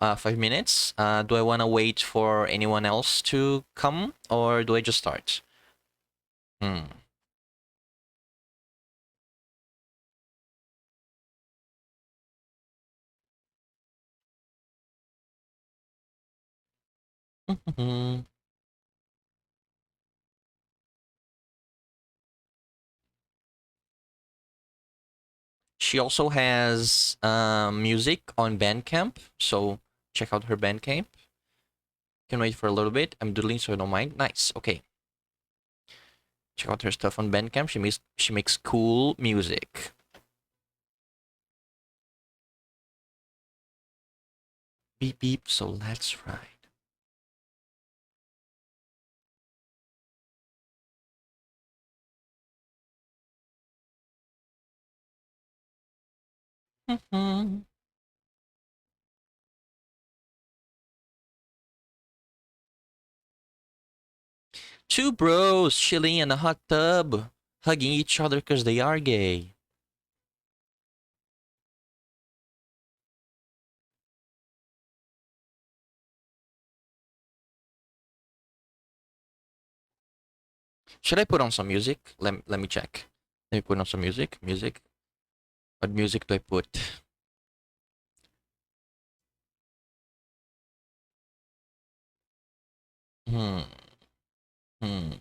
5 minutes. Do I want to wait for anyone else to come, or do I just start? Hmm. She also has music on Bandcamp, so check out her Bandcamp. Can wait for a little bit. I'm doodling, so I don't mind. Nice. Okay. Check out her stuff on Bandcamp. She makes cool music. Beep beep. So let's ride. Two bros chilling in a hot tub, hugging each other because they are gay. Should I put on some music? Let me check. Let me put on some music. Music. What music do I put? Hmm. Hmm.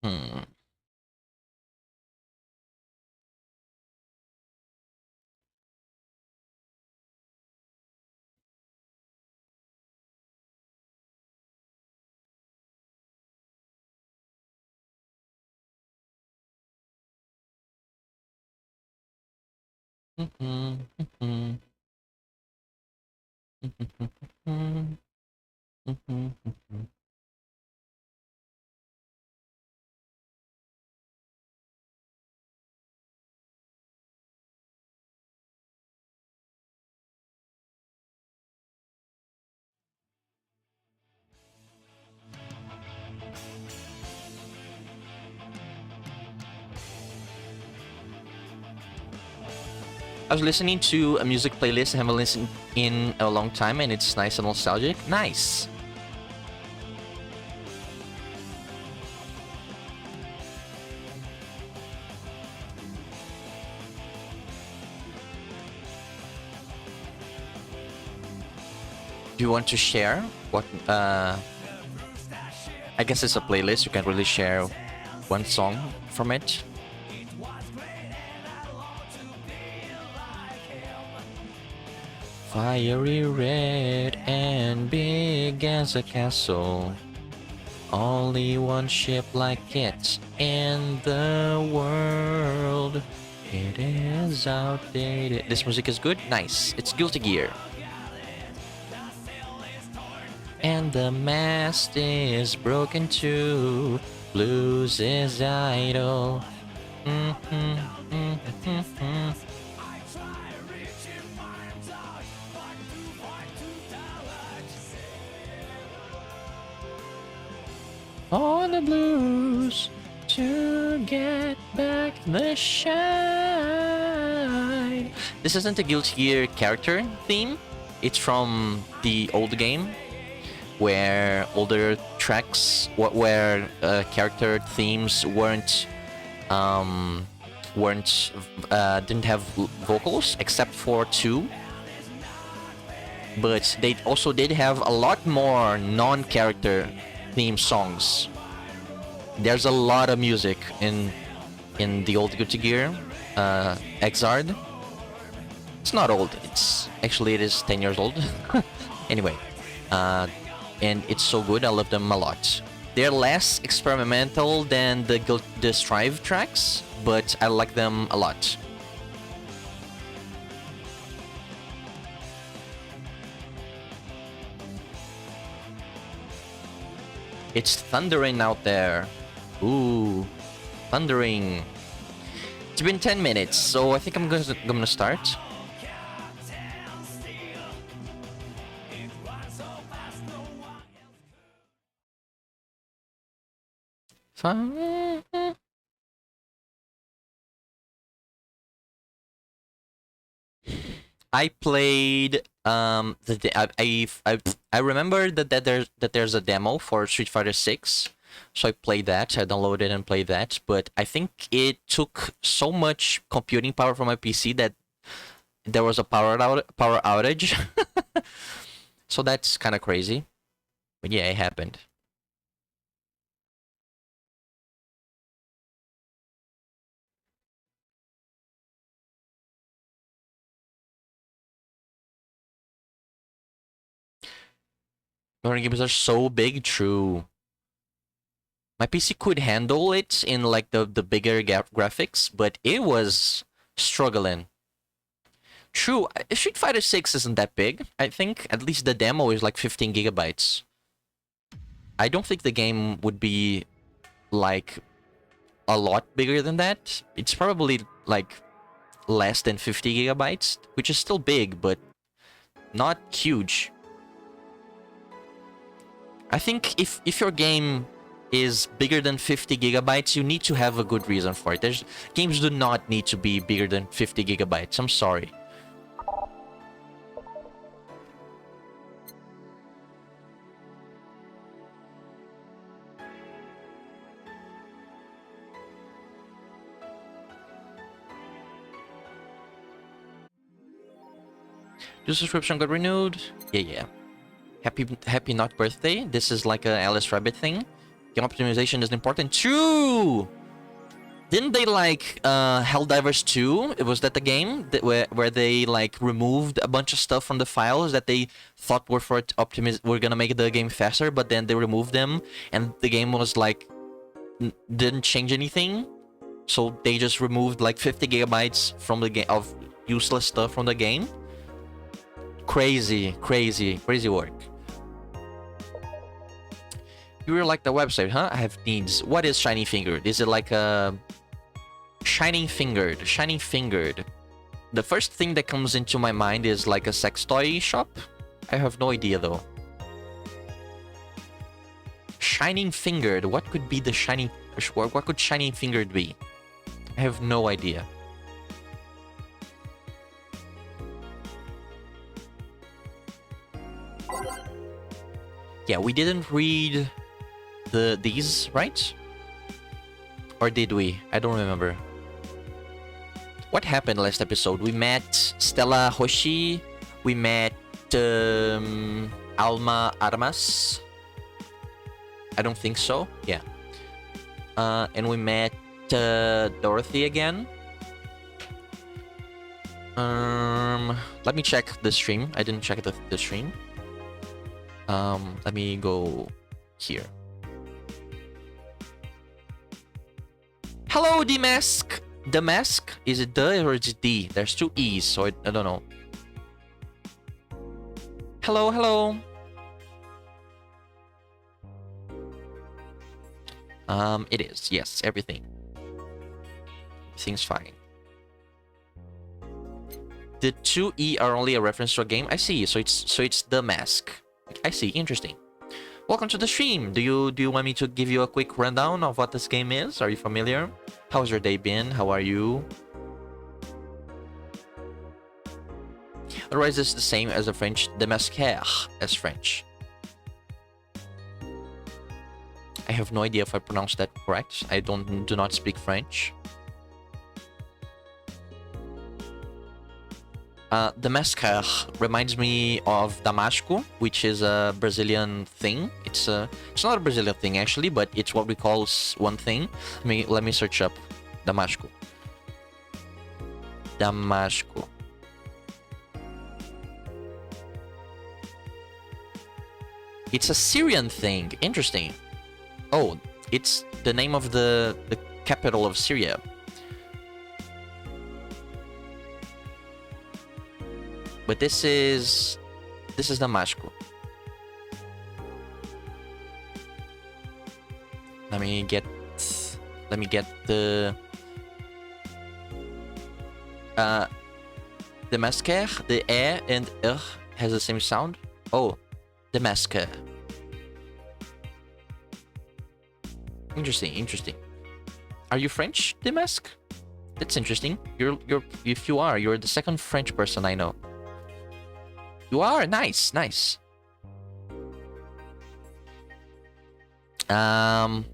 Hmm. Hmm. Hmm. Hmm. Hmm. I was listening to a music playlist I haven't listened in a long time, and it's nice and nostalgic. Nice. Do you want to share what? I guess it's a playlist. You can really share one song from it. Fiery red and big as a castle. Only one ship like it in the world. It is outdated. This music is good? Nice. It's Guilty Gear. And the mast is broken too. Blues is idle. Mm-hmm, mm-hmm. On the blues to get back the shine. This isn't a Guilty Gear character theme. It's from the old game, where older tracks, where character themes weren't didn't have vocals except for two, but they also did have a lot more non-character theme songs. There's a lot of music in the old Guilty Gear, Exard. It's not old. It is 10 years old. Anyway, and it's so good. I love them a lot. They're less experimental than the Strive tracks, but I like them a lot. It's thundering out there. Ooh, thundering. It's been 10 minutes, so I think I'm gonna start. Fine. I played I remember that there's a demo for Street Fighter 6, so I played that. I downloaded and played that, but I think it took so much computing power from my PC that there was a power outage. So that's kind of crazy. But yeah, it happened. Modern games are so big, true. My PC could handle it in like the bigger graphics, but it was struggling. True, Street Fighter 6 isn't that big. I think at least the demo is like 15 gigabytes. I don't think the game would be like a lot bigger than that. It's probably like less than 50 gigabytes, which is still big, but not huge. I think if your game is bigger than 50 gigabytes, you need to have a good reason for it. Games do not need to be bigger than 50 gigabytes. I'm sorry. Your subscription got renewed? Yeah. Happy not birthday. This is like a Alice Rabbit thing. Game optimization is important. True! Didn't they like Helldivers 2? Was that the game that where they like removed a bunch of stuff from the files that they thought were gonna make the game faster, but then they removed them and the game was like didn't change anything. So they just removed like 50 gigabytes from the game of useless stuff from the game. Crazy work. You really like the website, huh? I have needs. What is Shining Fingered? Is it like a Shining Fingered? Shining Fingered. The first thing that comes into my mind is like a sex toy shop. I have no idea though. Shining Fingered. What could be the Shining? What could Shining Fingered be? I have no idea. Yeah, we didn't read these, right? Or did we? I don't remember. What happened last episode? We met Stella Hoshi. We met Alma Armas. I don't think so. Yeah. And we met Dorothy again. Let me check the stream. I didn't check the stream. Let me go here. Hello, Damask. Damask? Is it the or is it D? There's two E's, so I don't know. Hello. It is. Yes, everything. Everything's fine. The two E are only a reference to a game. I see. So it's the mask. I see. Interesting. Welcome to the stream. Do you want me to give you a quick rundown of what this game is? Are you familiar? How's your day been? How are you? Otherwise, it's the same as the French démasquer as French. I have no idea if I pronounced that correct. I do not speak French. Damascus reminds me of Damasco, which is a Brazilian thing. It's not a Brazilian thing actually, but it's what we call one thing. Let me search up Damasco. Damasco. It's a Syrian thing. Interesting. Oh, it's the name of the capital of Syria. But this is Damasco. Let me get the Damasquer. The E and R has the same sound. Oh, Damascus. Interesting. Are you French, Damask? That's interesting. You're the second French person I know. You are nice, nice. Um,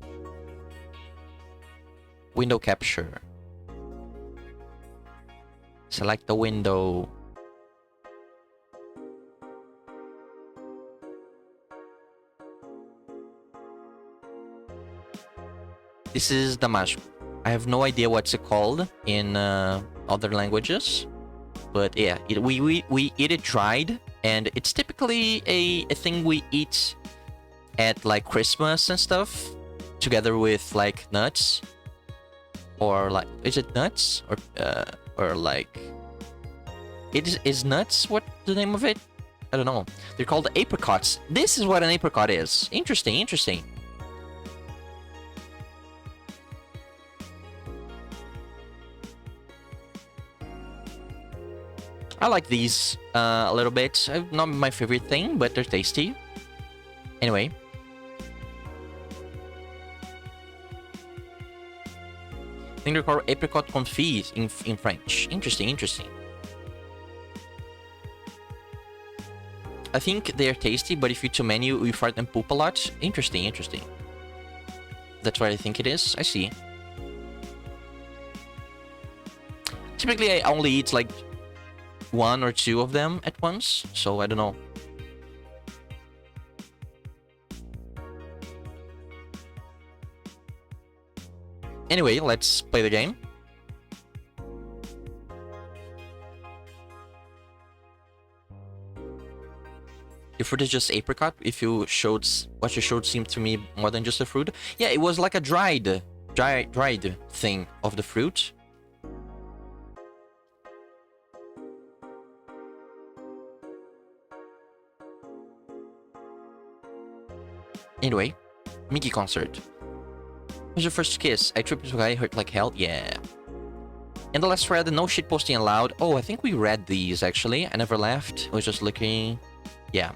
window capture. Select the window. This is the mask. I have no idea what's it called in other languages, but yeah, we eat it dried, and it's typically a thing we eat at like Christmas and stuff, together with like nuts, or like, is it nuts or like, it is nuts? What the name of it? I don't know. They're called apricots. This is what an apricot is. Interesting, interesting. I like these a little bit. Not my favorite thing, but they're tasty. Anyway. I think they're called apricot confits in French. Interesting, interesting. I think they're tasty, but if you eat too many, you fart and poop a lot. Interesting, interesting. That's what I think it is. I see. Typically, I only eat like 1 or 2 of them at once, so I don't know. Anyway, let's play the game. Your fruit is just apricot. If you showed what you showed seemed to me more than just a fruit. Yeah, it was like a dried thing of the fruit. Anyway, Mickey concert. Was your first kiss? I tripped into a guy, hurt like hell. Yeah. In the last thread, no shit posting allowed. Oh, I think we read these actually. I never laughed. I was just looking. Yeah.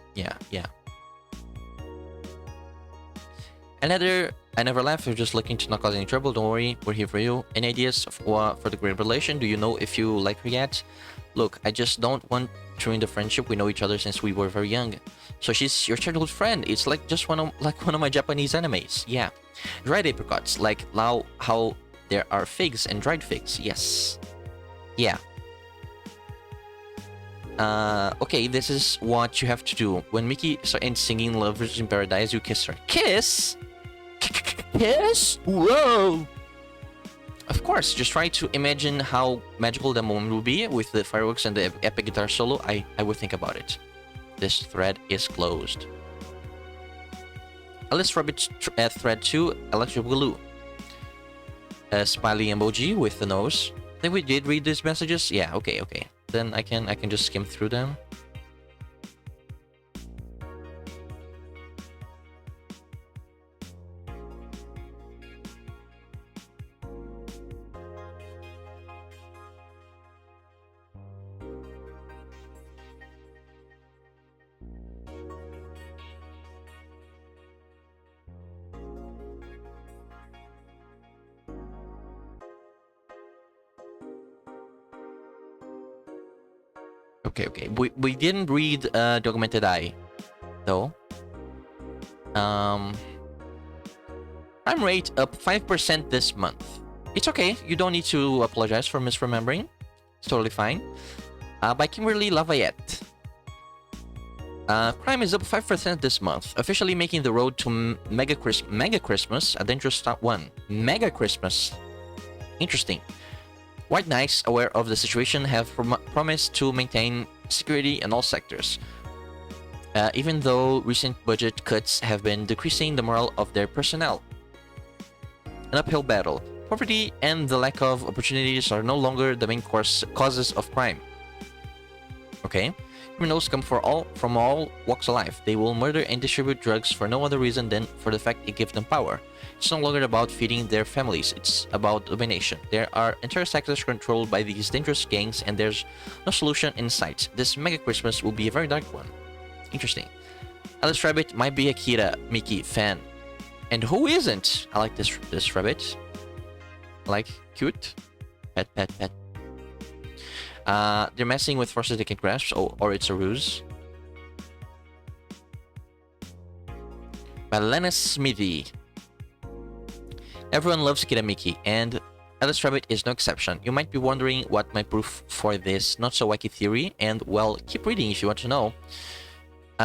Another, I never laughed. We're just looking to not cause any trouble. Don't worry, we're here for you. Any ideas for the great relation? Do you know if you like her yet? Look, I just don't want to ruin the friendship. We know each other since we were very young. So she's your childhood friend. It's like just one of my Japanese animes. Yeah. Dried apricots, like how there are figs and dried figs. Yes. Yeah. Okay, this is what you have to do. When Mickey ends singing Lovers in Paradise, you kiss her. Kiss? Kiss? Whoa! Of course, just try to imagine how magical the moment will be with the fireworks and the epic guitar solo. I would think about it. This thread is closed. Alice Rabbit thread 2, electric glue. A smiley emoji with the nose. I think we did read these messages. Yeah, okay. Then I can just skim through them. Okay. We didn't read Documented Eye, though. Crime rate up 5% this month. It's okay. You don't need to apologize for misremembering. It's totally fine. By Kimberly Lafayette. Crime is up 5% this month, officially making the road to Mega Christmas a dangerous one. Mega Christmas. Interesting. White Knights, aware of the situation, have promised to maintain security in all sectors. Even though recent budget cuts have been decreasing the morale of their personnel. An uphill battle. Poverty and the lack of opportunities are no longer the main causes of crime. Okay? Criminals come from all walks of life. They will murder and distribute drugs for no other reason than for the fact it gives them power. It's no longer about feeding their families, it's about domination. There are entire sectors controlled by these dangerous gangs, and there's no solution in sight. This Mega Christmas will be a very dark one. Interesting. Alice Rabbit might be a Kira Mickey fan. And who isn't? I like this rabbit. Like, cute. Pet. They're messing with forces they can grasp, or it's a ruse. by Lena Smithy. Everyone loves Kiramiki, and Alice Rabbit is no exception. You might be wondering what my proof for this not so wacky theory, and well, keep reading if you want to know.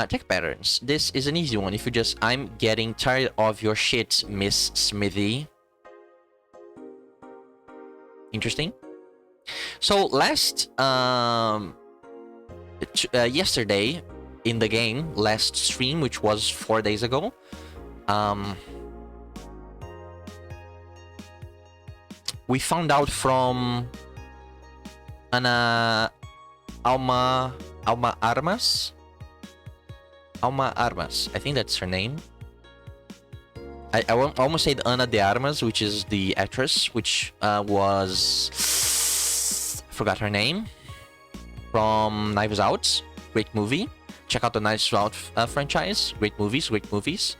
Tech patterns. This is an easy one. If you just, I'm getting tired of your shit, Miss Smithy. Interesting. So yesterday in the game, last stream, which was 4 days ago, we found out from Ana Alma Armas. Alma Armas, I think that's her name. I almost said Ana de Armas, which is the actress, which was... forgot her name. From Knives Out. Great movie. Check out the Knives Out franchise. Great movies, great movies.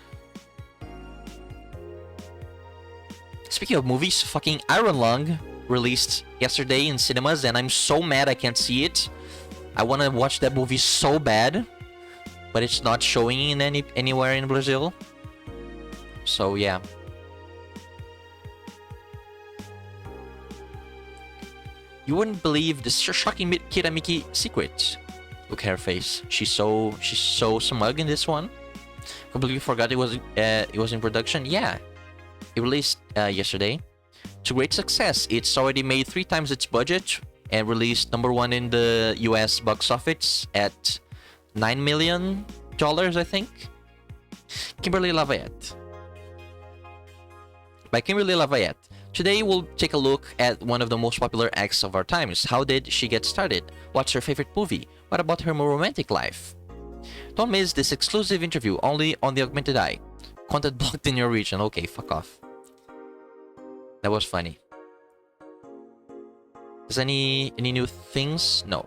Speaking of movies, fucking Iron Lung released yesterday in cinemas, and I'm so mad I can't see it. I want to watch that movie so bad, but it's not showing in anywhere in Brazil. So yeah. You wouldn't believe the shocking Kiramiki secret. Look at her face. She's so smug in this one. Completely forgot it was in production. Yeah, it released yesterday. To great success. It's already made 3 times its budget and released #1 in the US box office at $9 million, I think. Kimberly Lafayette. By Kimberly Lafayette. Today we'll take a look at one of the most popular acts of our times. How did she get started? What's her favorite movie? What about her more romantic life? Don't miss this exclusive interview only on the Augmented Eye. Content blocked in your region. Okay, fuck off. That was funny. Is any new things? No.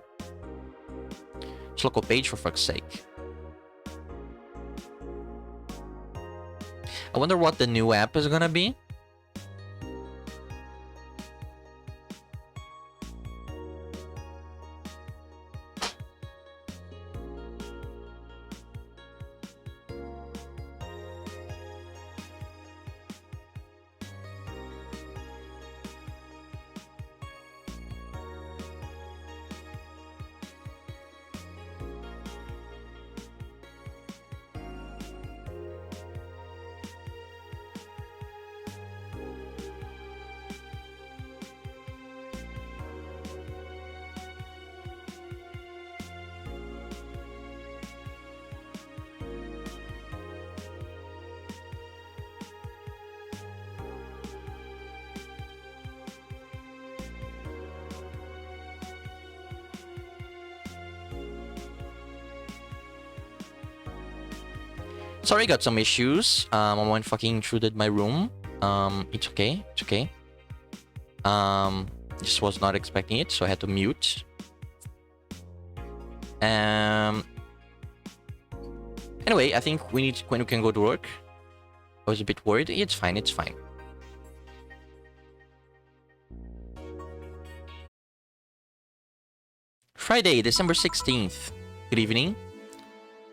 It's local page, for fuck's sake. I wonder what the new app is gonna be. Sorry, got some issues. Someone fucking intruded my room. It's okay. It's okay. Just was not expecting it, so I had to mute. Anyway, I think we can go to work. I was a bit worried. It's fine. It's fine. Friday, December 16th. Good evening.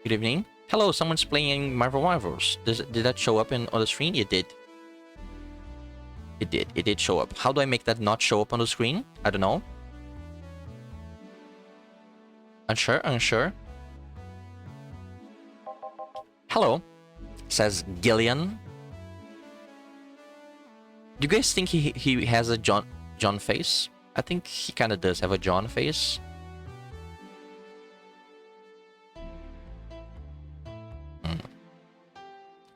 Good evening. Hello, someone's playing Marvel Rivals. Did that show up on the screen? It did. It did. It did show up. How do I make that not show up on the screen? I don't know. Unsure? Unsure? Hello, says Gillian. Do you guys think he has a John face? I think he kind of does have a John face.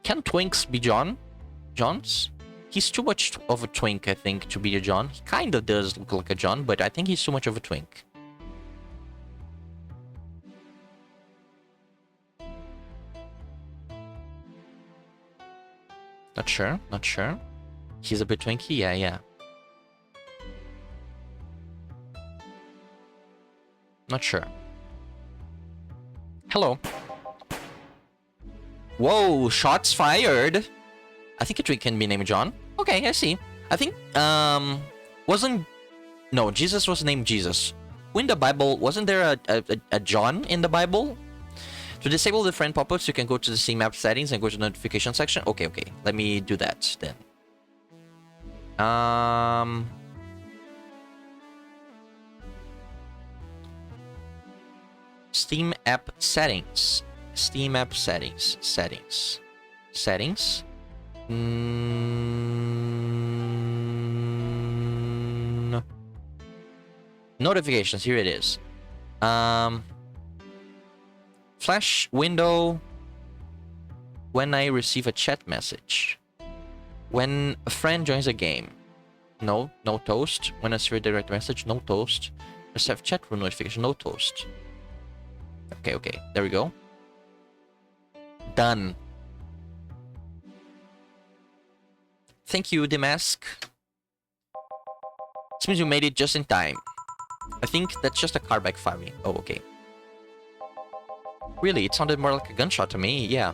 Can twinks be Johns? He's too much of a twink, I think, to be a John. He kind of does look like a John, but I think he's too much of a twink. Not sure, not sure. He's a bit twinky, yeah. Not sure. Hello. Whoa, shots fired. I think a twink can be named John. Okay, I see. I think, no, Jesus was named Jesus. In the Bible, wasn't there a John in the Bible? To disable the friend pop-ups, you can go to the Steam app settings and go to the notification section. Okay. Let me do that then. Steam app settings. Steam app settings. Settings. Notifications. Here it is. Flash window when I receive a chat message. When a friend joins a game. No toast. When I receive a direct message, no toast. Receive chat room notification, no toast. Okay. There we go. Done. Thank you, Demask. This means you made it just in time. I think that's just a car backfiring. Oh, okay. Really, it sounded more like a gunshot to me, yeah.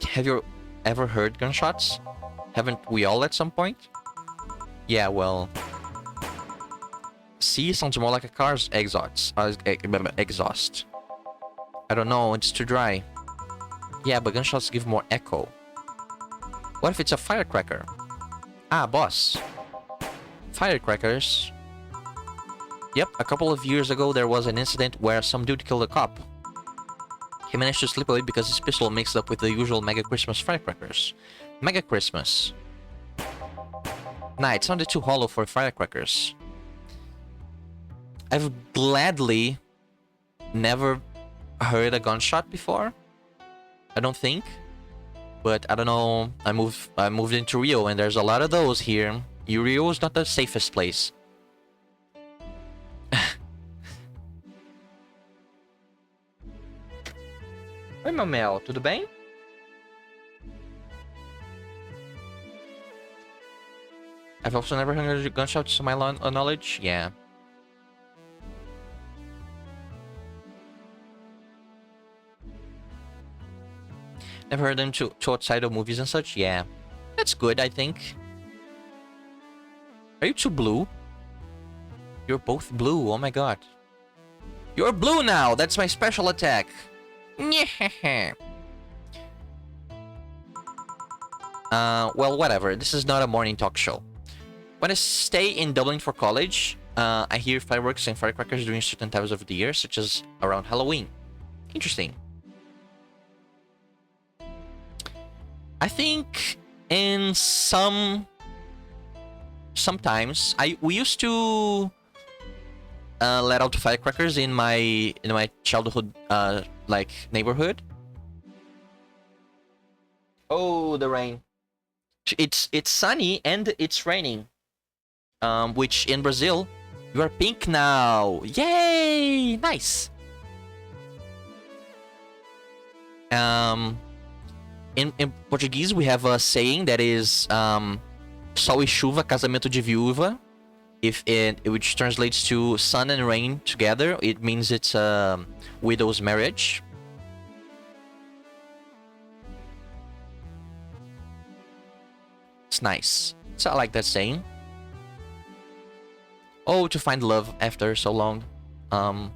Have you ever heard gunshots? Haven't we all at some point? Yeah, well... See, sounds more like a car's exhaust. Exhaust. I don't know, it's too dry. Yeah, but gunshots give more echo. What if it's a firecracker? Ah, boss. Firecrackers. Yep, a couple of years ago there was an incident where some dude killed a cop. He managed to slip away because his pistol mixed up with the usual Mega Christmas firecrackers. Mega Christmas. Nah, it sounded too hollow for firecrackers. I've gladly never heard a gunshot before. I don't think. But I don't know. I moved into Rio and there's a lot of those here. Rio is not the safest place. Oi, meu mel, tudo bem? I've also never heard gunshots to my knowledge. Yeah. Never heard them to outside of movies and such. Yeah. That's good, I think. Are you two blue? You're both blue. Oh my god. You're blue now. That's my special attack. Well, whatever. This is not a morning talk show. When I stay in Dublin for college, I hear fireworks and firecrackers during certain times of the year, such as around Halloween. Interesting. I think in sometimes we used to let out firecrackers in my childhood like neighborhood. Oh, the rain. It's sunny and it's raining. Which in Brazil, you are pink now. Yay! Nice. In Portuguese, we have a saying that is sol e chuva, casamento de viúva. Which translates to sun and rain together. It means it's a widow's marriage. It's nice. So I like that saying. Oh, to find love after so long. Well,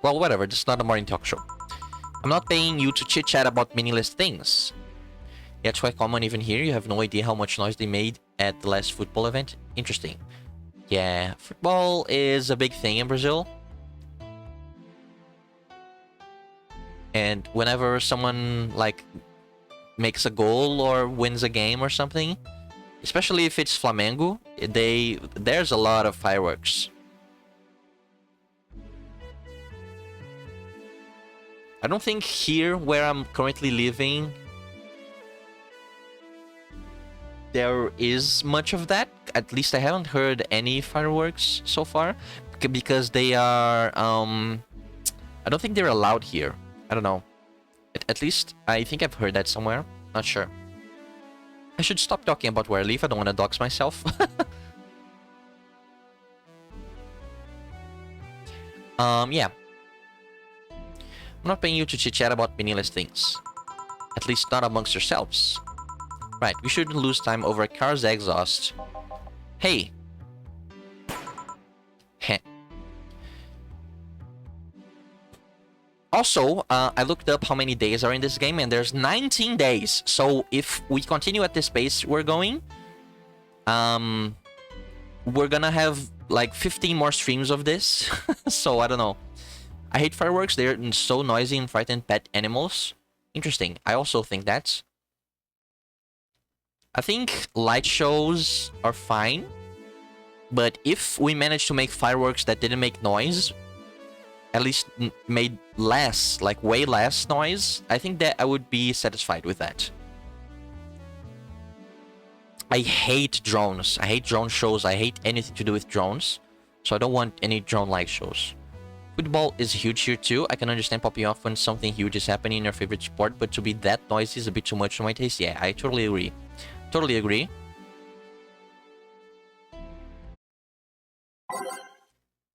whatever. This is not a morning talk show. I'm not paying you to chit-chat about meaningless things. Yeah, it's quite common even here. You have no idea how much noise they made at the last football event. Interesting. Yeah, football is a big thing in Brazil. And whenever someone, like, makes a goal or wins a game or something, especially if it's Flamengo, there's a lot of fireworks. I don't think here, where I'm currently living, there is much of that. At least I haven't heard any fireworks so far, because they are, I don't think they're allowed here. I don't know. At least, I think I've heard that somewhere. Not sure. I should stop talking about where I live. I don't want to dox myself. Yeah. I'm not paying you to chit-chat about meaningless things. At least not amongst yourselves. Right, we shouldn't lose time over a car's exhaust. Hey. Heh. Also, I looked up how many days are in this game, and there's 19 days. So if we continue at this pace we're going, we're gonna have like 15 more streams of this. So I don't know. I hate fireworks. They're so noisy and frighten pet animals. Interesting. I also think that. I think light shows are fine. But if we manage to make fireworks that didn't make noise, at least made less, like way less noise, I think that I would be satisfied with that. I hate drones. I hate drone shows. I hate anything to do with drones. So I don't want any drone-like shows. Football is huge here too. I can understand popping off when something huge is happening in your favorite sport, but to be that noisy is a bit too much for my taste. Yeah, I totally agree. Totally agree.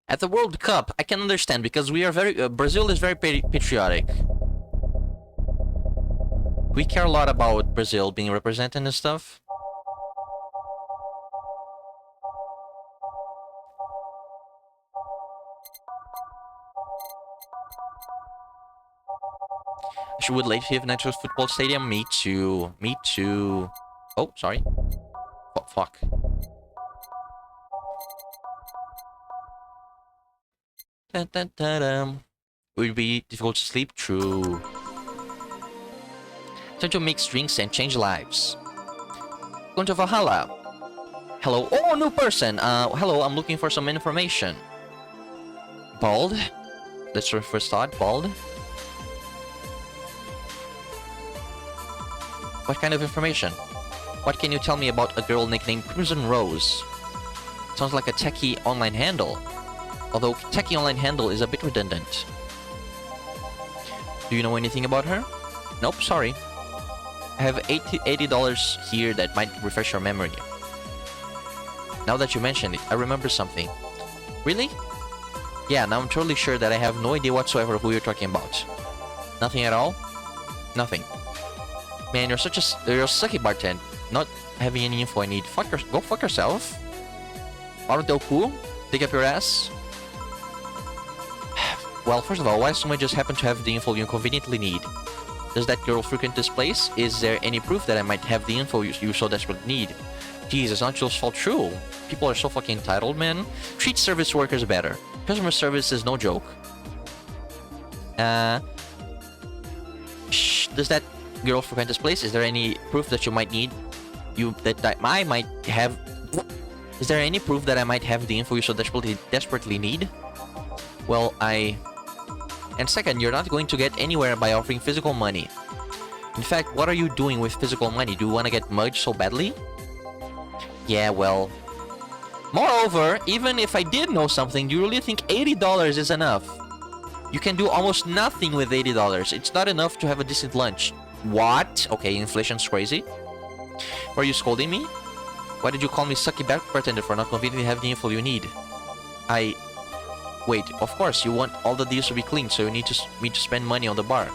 At the World Cup, I can understand because we are very... Brazil is very patriotic. We care a lot about Brazil being represented and stuff. I would like to have an actual football stadium. Me too. Me too. Oh, sorry. Oh, fuck. Dun, dun, dun, dun. Would be difficult to sleep? True. Time to mix drinks and change lives. Going to Valhalla. Hello. Oh, new person. Hello, I'm looking for some information. Bald? That's your first thought. Bald? What kind of information? What can you tell me about a girl nicknamed Crimson Rose? Sounds like a techie online handle. Although techie online handle is a bit redundant. Do you know anything about her? Nope, sorry. I have $80 here that might refresh your memory. Now that you mention it, I remember something. Really? Yeah, now I'm totally sure that I have no idea whatsoever who you're talking about. Nothing at all? Nothing. Man, you're a sucky bartend. Not having any info I need. Go fuck yourself. Ardelku, dig up your ass. Well, first of all, why someone just happen to have the info you conveniently need? Does that girl frequent this place? Is there any proof that I might have the info you so desperately need? Jeez, it's not your fault. True. People are so fucking entitled, man. Treat service workers better. Customer service is no joke. Does that girl frequent this place? Is there any proof that you might need? That I might have... Is there any proof that I might have the info you so desperately need? Well, And second, you're not going to get anywhere by offering physical money. In fact, what are you doing with physical money? Do you want to get mugged so badly? Yeah, well... Moreover, even if I did know something, do you really think $80 is enough? You can do almost nothing with $80. It's not enough to have a decent lunch. What? Okay, inflation's crazy. Were you scolding me? Why did you call me sucky bartender for not conveniently having the info you need? Wait, of course, you want all the deals to be clean, so you need me to spend money on the bar.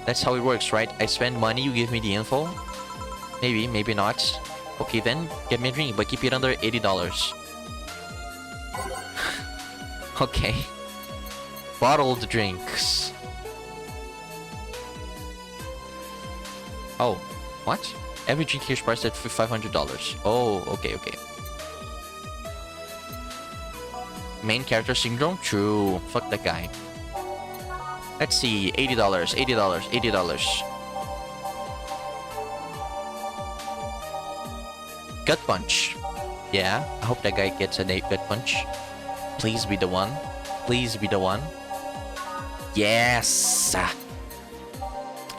That's how it works, right? I spend money, you give me the info? Maybe, maybe not. Okay then, get me a drink, but keep it under $80. Okay. Bottled drinks. Oh, what? Every drink here is priced at $500. Oh, okay, okay. Main character syndrome? True. Fuck that guy. Let's see. $80, $80, $80. Gut punch. Yeah, I hope that guy gets a gut punch. Please be the one. Please be the one. Yes!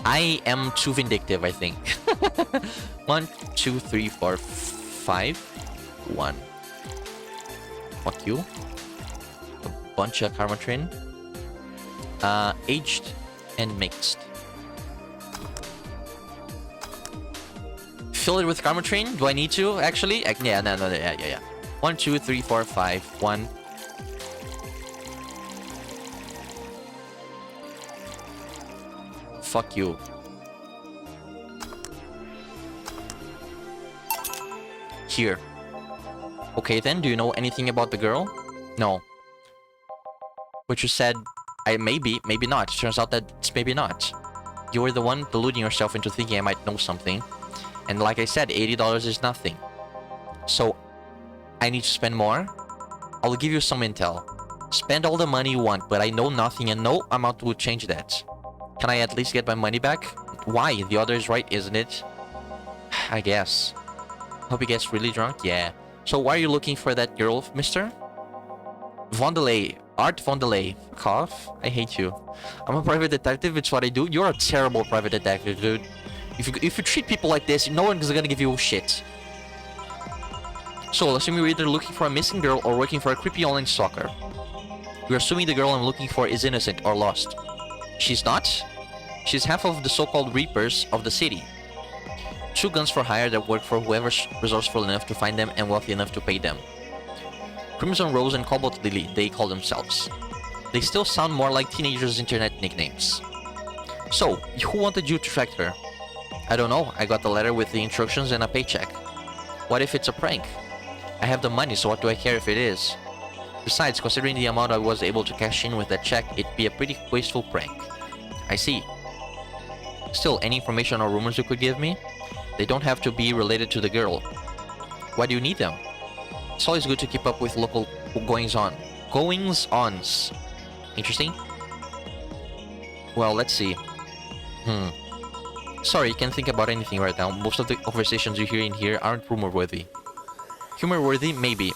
I am too vindictive, I think. 1, 2, 3, 4, 5. 1. Fuck you. A bunch of Karmatrin. Aged and mixed. Fill it with Karmatrin? Do I need to, actually? Yeah, no, yeah. 1, 2, 3, 4, 5. 1. Fuck you. Here. Okay then, do you know anything about the girl? No. But you said maybe not. Turns out that it's maybe not. You were the one deluding yourself into thinking I might know something. And like I said, $80 is nothing. So, I need to spend more. I'll give you some intel. Spend all the money you want, but I know nothing and no amount will change that. Can I at least get my money back? Why? The other is right, isn't it? I guess. Hope he gets really drunk? Yeah. So why are you looking for that girl, mister? Vondelay. Art Vondelay. Fuck off. I hate you. I'm a private detective, it's what I do. You're a terrible private detective, dude. If you treat people like this, no one's gonna give you shit. So, assume you're either looking for a missing girl or working for a creepy online stalker. We're assuming the girl I'm looking for is innocent or lost. She's not? She's half of the so-called Reapers of the city. 2 guns for hire that work for whoever's resourceful enough to find them and wealthy enough to pay them. Crimson Rose and Cobalt Lily, they call themselves. They still sound more like teenagers' internet nicknames. So, who wanted you to track her? I don't know, I got the letter with the instructions and a paycheck. What if it's a prank? I have the money, so what do I care if it is? Besides, considering the amount I was able to cash in with that check, it'd be a pretty wasteful prank. I see. Still, any information or rumors you could give me? They don't have to be related to the girl. Why do you need them? It's always good to keep up with local goings-on. Goings-ons. Interesting? Well, let's see. Sorry, can't think about anything right now. Most of the conversations you hear in here aren't rumor-worthy. Humor-worthy? Maybe.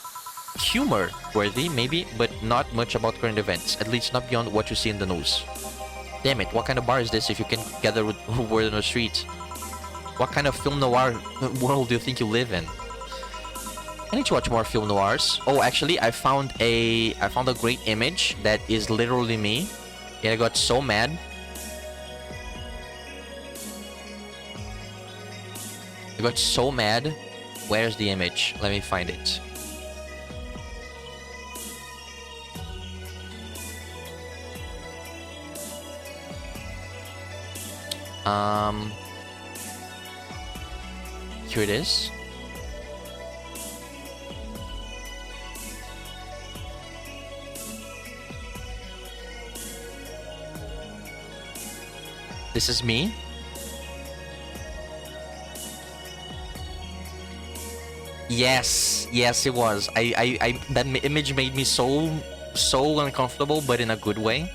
Humor-worthy? Maybe, but not much about current events. At least not beyond what you see in the news. Damn it, what kind of bar is this if you can gather with word on the street? What kind of film noir world do you think you live in? I need to watch more film noirs. Oh, actually, I found a great image that is literally me. And I got so mad. I got so mad. Where's the image? Let me find it. Here it is. This is me. Yes, yes, it was. That image made me so uncomfortable, but in a good way.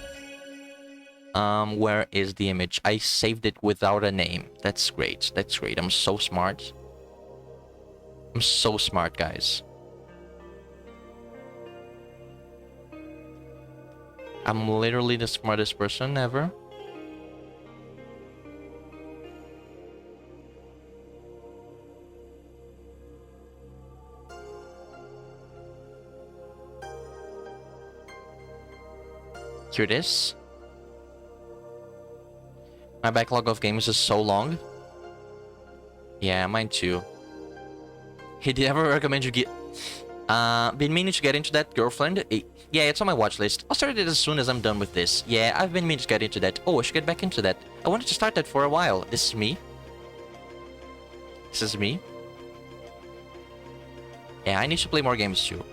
Where is the image? I saved it without a name. That's great. That's great. I'm so smart. I'm so smart, guys. I'm literally the smartest person ever. Here it is. My backlog of games is so long. Yeah, mine too. Hey, did I ever recommend you get... been meaning to get into that, girlfriend? Yeah, it's on my watch list. I'll start it as soon as I'm done with this. Yeah, I've been meaning to get into that. Oh, I should get back into that. I wanted to start that for a while. This is me. This is me. Yeah, I need to play more games too.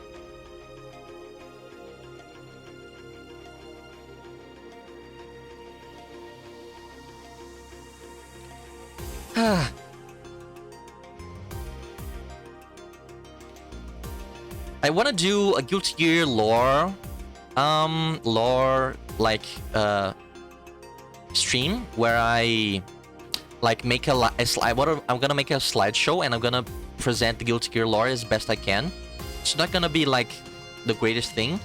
I want to do a Guilty Gear lore, stream where I like make I'm gonna make a slideshow and I'm gonna present the Guilty Gear lore as best I can. It's not gonna be like the greatest thing.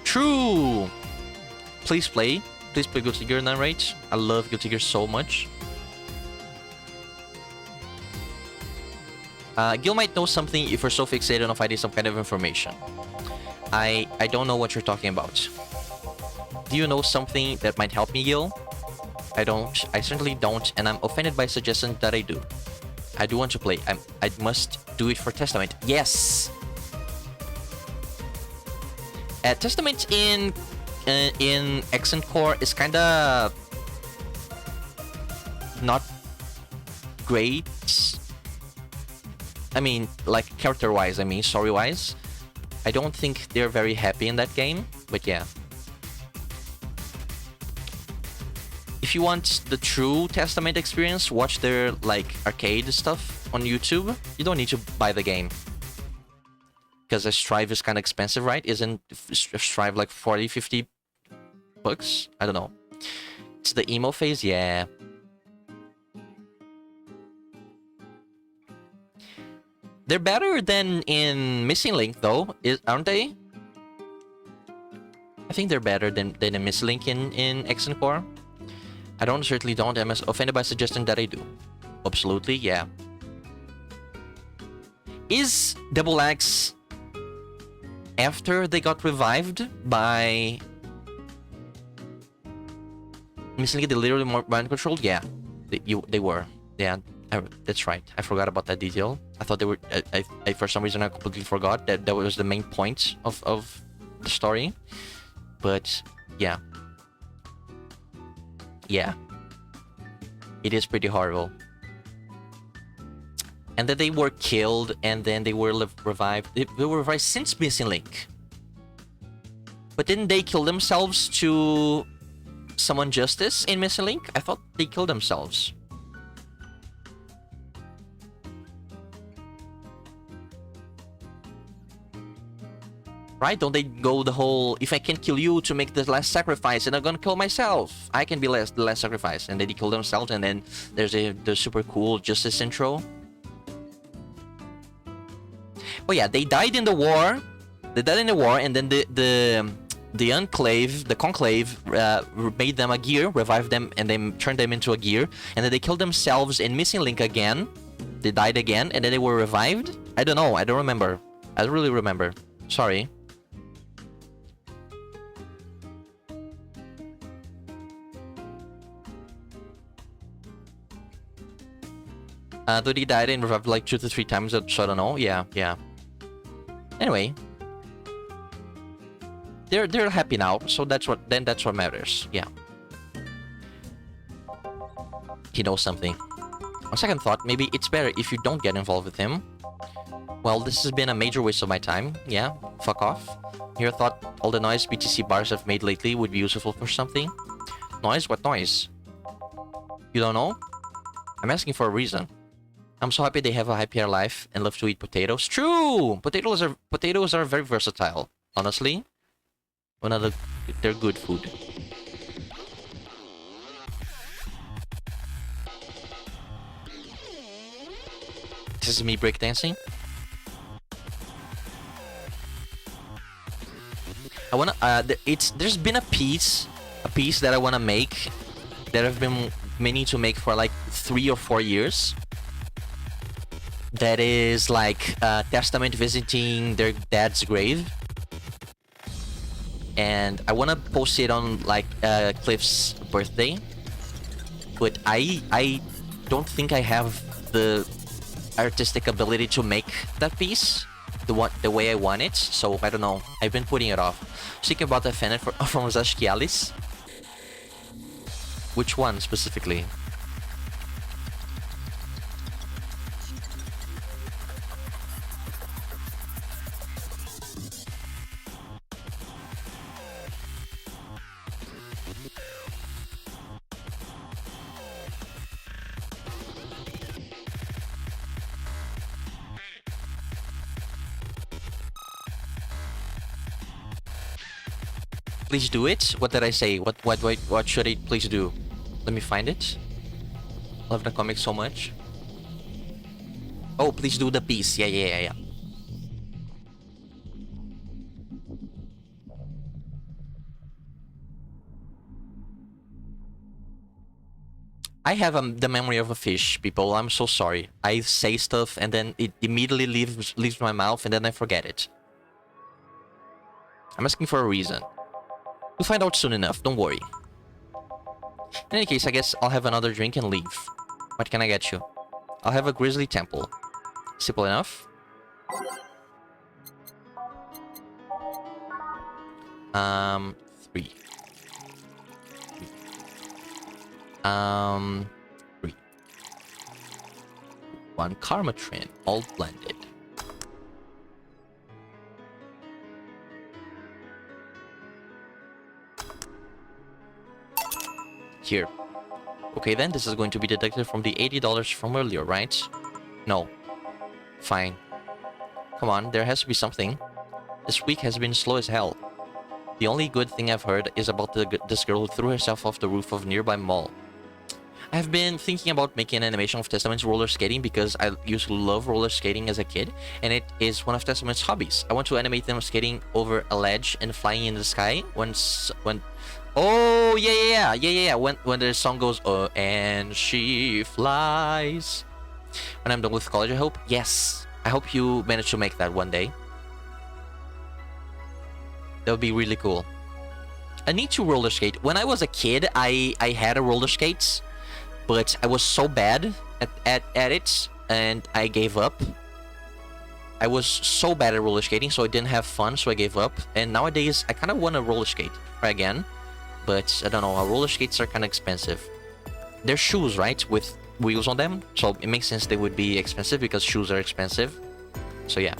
True. Please play Guilty Gear Narrate. I love Guilty Gear so much. Gil might know something if we're so fixated on finding some kind of information. I don't know what you're talking about. Do you know something that might help me, Gil? I don't. I certainly don't, and I'm offended by suggestions that I do. I do want to play. I must do it for Testament. Yes! Testament in Accent Core is kinda... not great. I mean, like, character-wise, story-wise. I don't think they're very happy in that game, but yeah. if you want the true Testament experience, watch their like arcade stuff on YouTube. You don't need to buy the game. Because a Strive is kind of expensive, right? Isn't Strive like 40, 50 bucks? I don't know. It's the emo phase, yeah. They're better than in Missing Link, though, aren't they? I think they're better than in Missing Link in X and Core. I certainly don't. Am offended by suggesting that I do. Absolutely, yeah. Is Double X after they got revived by Missing Link, they literally more mind controlled? Yeah, they were. Yeah, that's right. I forgot about that detail. I thought they were. I for some reason I completely forgot that was the main point of the story. But yeah, it is pretty horrible. And then they were killed, and then they were revived. They were revived since Missing Link. But didn't they kill themselves to summon justice in Missing Link? I thought they killed themselves. Right? Don't they go the whole, if I can kill you to make the last sacrifice, and I'm gonna kill myself, I can be the last sacrifice. And then they kill themselves, and then there's the super cool justice intro. Oh yeah, they died in the war. They died in the war, and then the enclave, the conclave, made them a gear, revived them, and then turned them into a gear. And then they killed themselves in Missing Link again. They died again, and then they were revived. I don't know. I don't remember. I don't really remember. Sorry. Though they died and revived like 2 to 3 times, so I don't know. Yeah. Anyway, they're happy now, so that's what matters. Yeah. He knows something. On second thought, maybe it's better if you don't get involved with him. Well, this has been a major waste of my time. Yeah, fuck off. Here, thought all the noise BTC bars have made lately would be useful for something. Noise? What noise? You don't know? I'm asking for a reason. I'm so happy they have a happier life and love to eat potatoes. True! Potatoes are very versatile, honestly. They're good food. This is me breakdancing. I wanna there's been a piece that I wanna make that I've been meaning to make for like 3 or 4 years. That is like Testament visiting their dad's grave. And I want to post it on like Cliff's birthday. But I don't think I have the artistic ability to make that piece the way I want it. So I don't know. I've been putting it off. Thinking about the fan from Zashkialis. Which one specifically? Please do it? What did I say? What should I please do? Let me find it. Love the comic so much. Oh, please do the piece. Yeah. I have the memory of a fish, people. I'm so sorry. I say stuff and then it immediately leaves my mouth and then I forget it. I'm asking for a reason. We'll find out soon enough, don't worry. In any case, I guess I'll have another drink and leave. What can I get you? I'll have a grizzly temple. Simple enough. 3. 3. 1 Karmatrin, all blended. Here. Okay, then this is going to be deducted from the $80 from earlier, right? No. Fine. Come on, there has to be something. This week has been slow as hell. The only good thing I've heard is about this girl who threw herself off the roof of a nearby mall. I've been thinking about making an animation of Testament's roller skating because I used to love roller skating as a kid, and it is one of Testament's hobbies. I want to animate them skating over a ledge and flying in the sky when oh yeah. When the song goes and she flies. When I'm done with college, I hope. Yes, I hope you manage to make that one day. That would be really cool. I need to roller skate. When I was a kid, I had a roller skates, but I was so bad at it, and I gave up. I was so bad at roller skating, so I didn't have fun, so I gave up. And nowadays, I kind of want to roller skate. Try again. But I don't know, roller skates are kind of expensive. They're shoes, right? With wheels on them. So it makes sense they would be expensive because shoes are expensive. So yeah.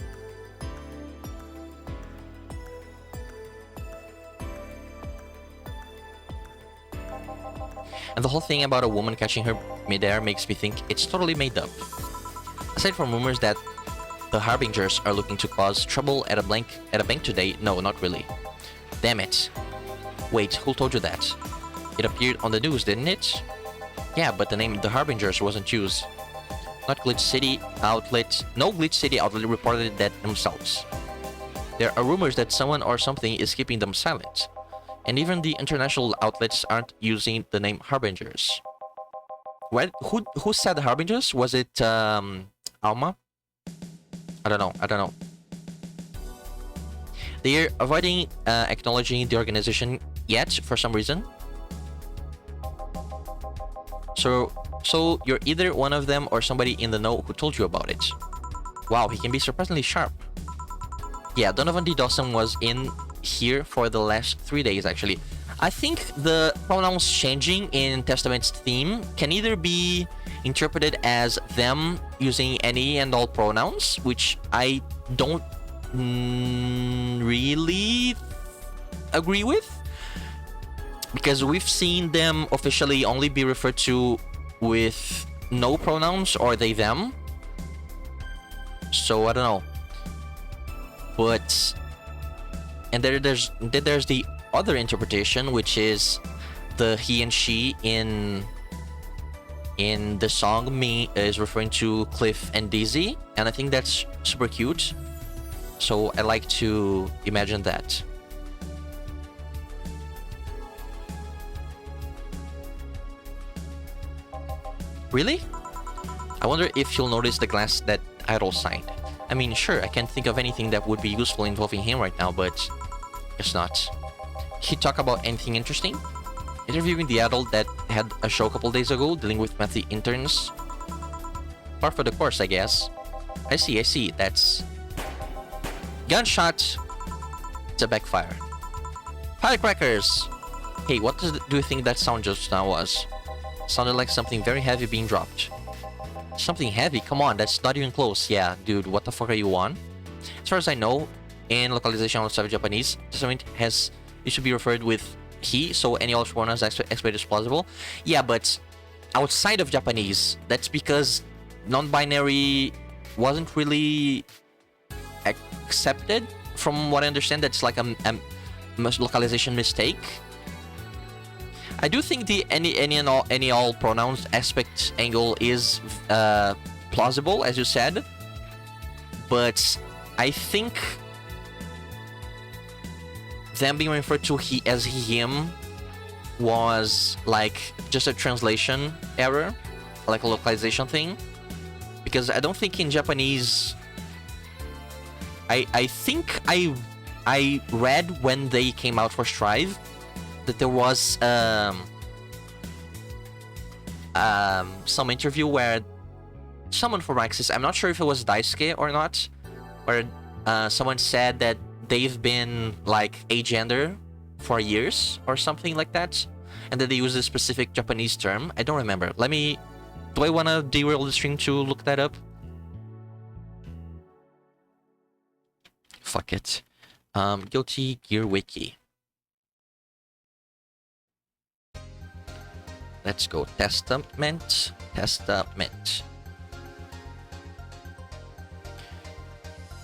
And the whole thing about a woman catching her midair makes me think it's totally made up. Aside from rumors that the Harbingers are looking to cause trouble at a bank today, no, not really. Damn it. Wait, who told you that? It appeared on the news, didn't it? Yeah, but the name The Harbingers wasn't used. No Glitch City outlet reported that themselves. There are rumors that someone or something is keeping them silent. And even the international outlets aren't using the name Harbingers. What? Who said Harbingers? Was it Alma? I don't know. They're avoiding acknowledging the organization yet for some reason. So you're either one of them or somebody in the know who told you about it. Wow, he can be surprisingly sharp. Yeah, Donovan D. Dawson was in here for the last 3 days, actually. I think the pronouns changing in Testament's theme can either be interpreted as them using any and all pronouns, which I don't really agree with, because we've seen them officially only be referred to with no pronouns or they them. So I don't know. But and there's the other interpretation, which is the he and she in the song Me is referring to Cliff and Daisy, and I think that's super cute. So I like to imagine that. Really? I wonder if you'll notice the glass that Idol signed. I mean, sure, I can't think of anything that would be useful involving him right now, but it's not. He talk about anything interesting? Interviewing the adult that had a show a couple days ago dealing with mathy interns. Par for the course, I guess. I see. That's... Gunshot! It's a backfire. Firecrackers! Hey, what do you think that sound just now was? Sounded like something very heavy being dropped. Something heavy? Come on, that's not even close. Yeah, dude, what the fuck are you on? As far as I know, in localization outside of Japanese, Testament used to be referred with he, so any other pronouns expert is plausible. Yeah, but outside of Japanese, that's because non-binary wasn't really accepted. From what I understand, that's like a localization mistake. I do think the any all pronouns aspect angle is plausible, as you said, but I think them being referred to he as him was like just a translation error, like a localization thing, because I don't think in Japanese. I think I read when they came out for Strive that there was some interview where someone from Axis, I'm not sure if it was Daisuke or not, where someone said that they've been like agender for years or something like that, and that they use a specific Japanese term. I don't remember. Do I want to derail the stream to look that up? Fuck it. Guilty Gear Wiki. Let's go Testament. Testament.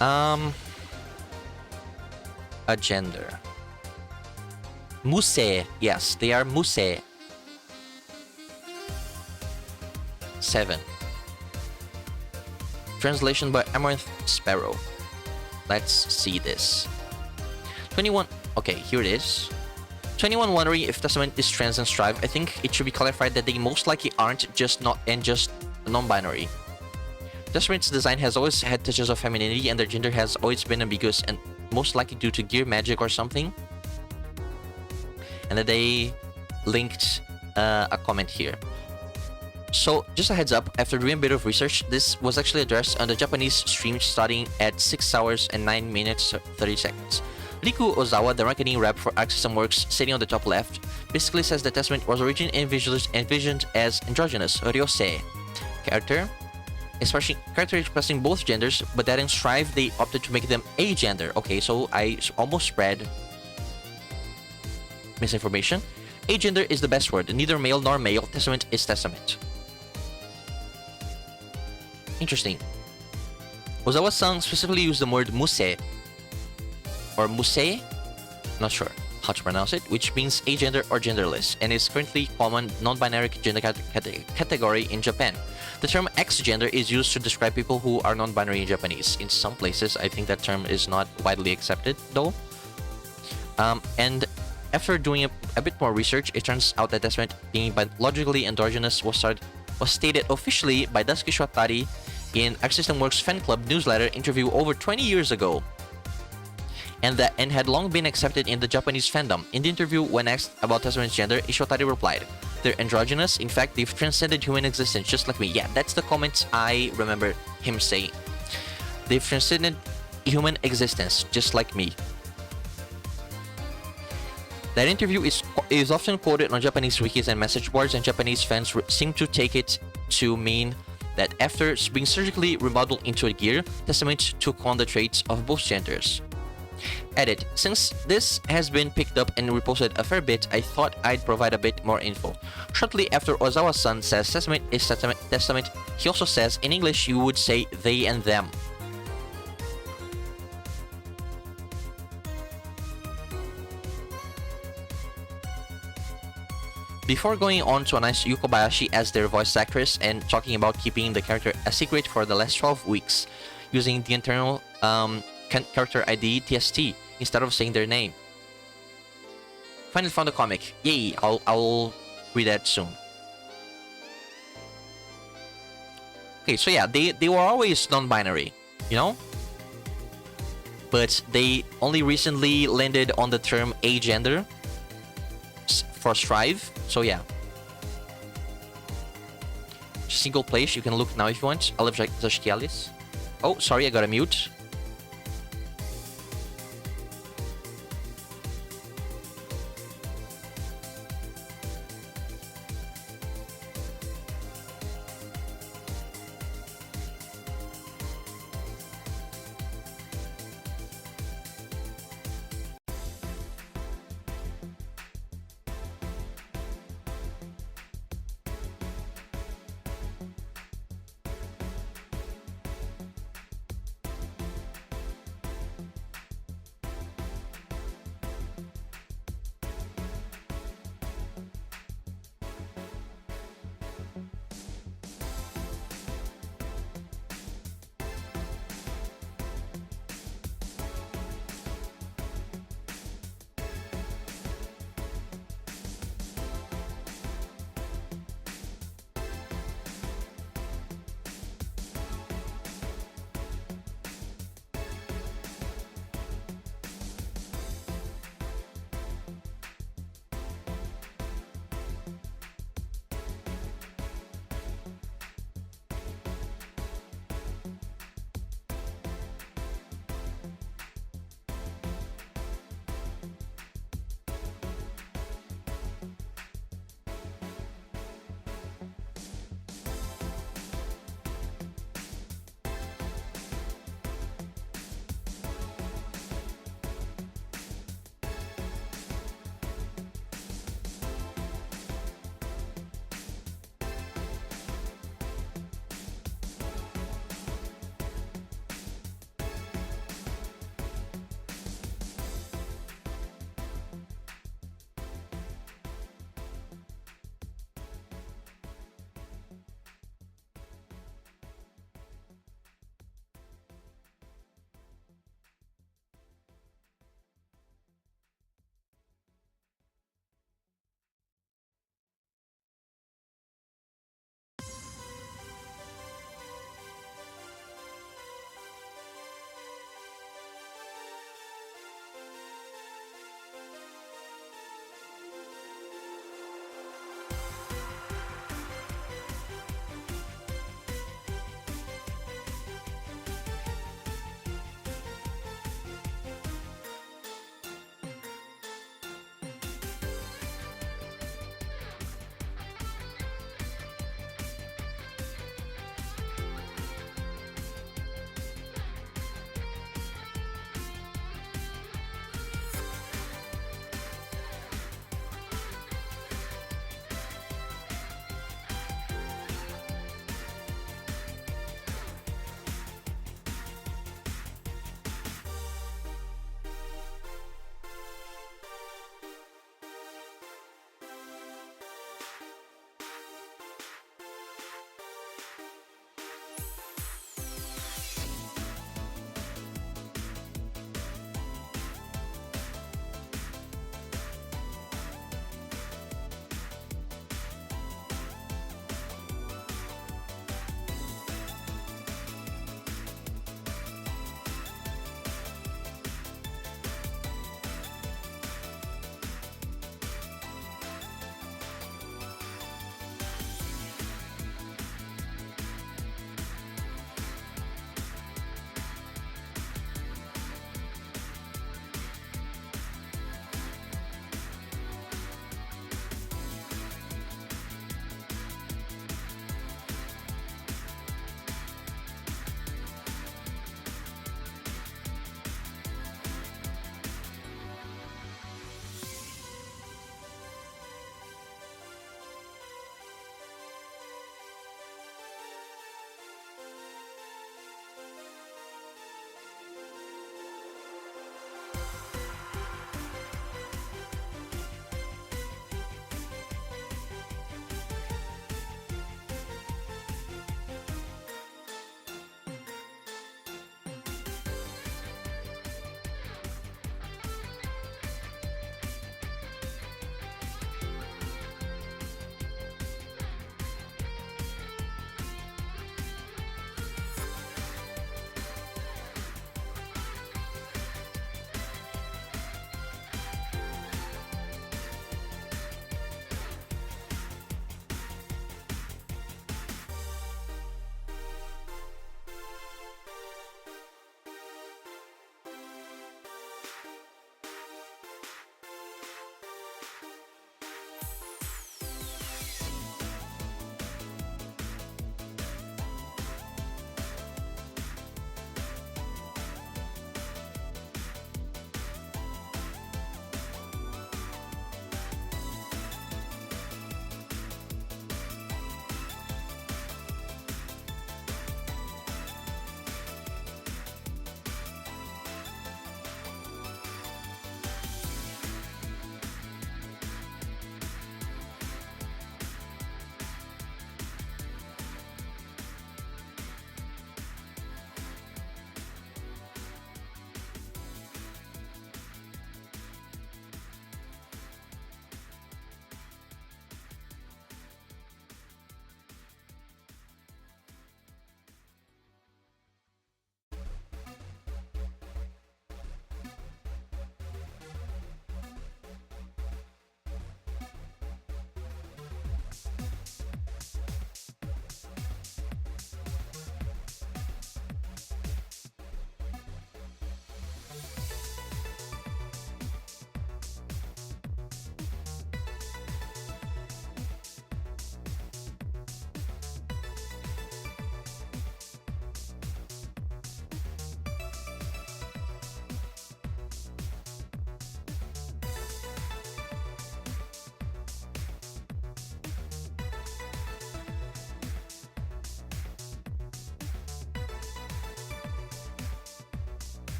A gender. Muse. Yes, they are Muse. 7. Translation by Amaranth Sparrow. Let's see this. 21. Okay, here it is. 21 wondering if Testament is trans and strive. I think it should be clarified that they most likely aren't just non-binary. Testament's design has always had touches of femininity, and their gender has always been ambiguous, and most likely due to gear magic or something. And that they linked a comment here. So, just a heads up, after doing a bit of research, this was actually addressed on the Japanese stream starting at 6 hours and 9 minutes 30 seconds. Riku Ozawa, the marketing rep for Arc System Works, sitting on the top left, basically says that Testament was originally envisioned as androgynous, Ryosei character, character expressing both genders, but that in Strive they opted to make them a gender. Okay, so I almost spread misinformation. Agender is the best word. Neither male nor male. Testament is Testament. Interesting. Ozawa-san specifically used the word muse or muse, not sure how to pronounce it, which means agender or genderless, and is currently common non-binary gender category in Japan. The term X-gender is used to describe people who are non-binary in Japanese. In some places, I think that term is not widely accepted, though. And after doing a bit more research, it turns out that Testament being biologically androgynous was stated officially by Daisuke Shwatari in Arc System Works Fan Club newsletter interview over 20 years ago, and had long been accepted in the Japanese fandom. In the interview, when asked about Testament's gender, Ishwatari replied, "They're androgynous. In fact, they've transcended human existence, just like me." Yeah, that's the comment I remember him saying. They've transcended human existence, just like me. That interview is often quoted on Japanese wikis and message boards, and Japanese fans seem to take it to mean that after being surgically remodeled into a gear, Testament took on the traits of both genders. Edit. Since this has been picked up and reposted a fair bit, I thought I'd provide a bit more info. Shortly after Ozawa-san says Testament is Testament, he also says, in English you would say they and them. Before going on to announce Yuko Bayashi as their voice actress and talking about keeping the character a secret for the last 12 weeks, using the internal character ID TST instead of saying their name. Finally found the comic. Yay! I'll read that soon. Okay, so yeah, they were always non-binary, you know? But they only recently landed on the term agender for Strive, so yeah. Single place, you can look now if you want. I love Zashkialis. Oh, sorry, I got a mute.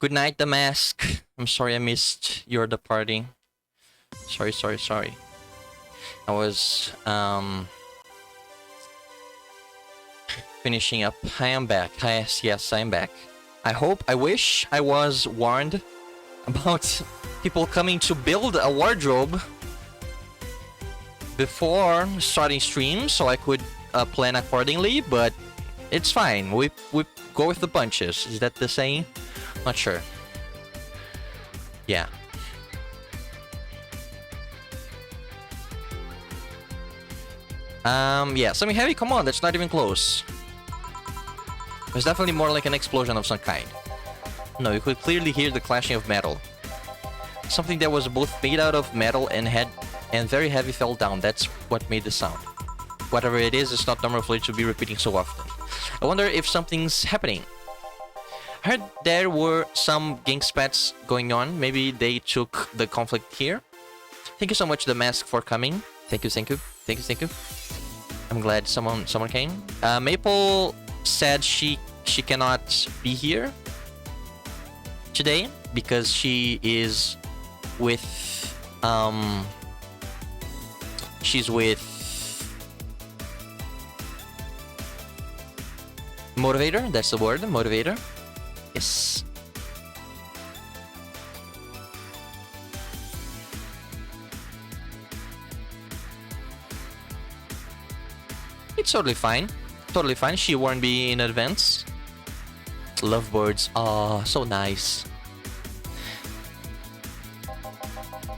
Good night, the mask. I'm sorry I missed your departing. Sorry. I was finishing up. I am back. Yes, I am back. I wish I was warned about people coming to build a wardrobe before starting stream so I could plan accordingly, but it's fine. We go with the punches. Is that the saying? Not sure. Yeah. Yeah, something heavy? Come on, that's not even close. It's definitely more like an explosion of some kind. No, you could clearly hear the clashing of metal. Something that was both made out of metal and very heavy fell down. That's what made the sound. Whatever it is, it's not normal for it to be repeating so often. I wonder if something's happening. I heard there were some gang spats going on. Maybe they took the conflict here. Thank you so much, The Mask, for coming. Thank you. I'm glad someone came. Maple said she cannot be here today because she is with she's with Motivator. That's the word, Motivator. Yes. It's totally fine. Totally fine. She warned me in advance. Lovebirds. Oh, so nice.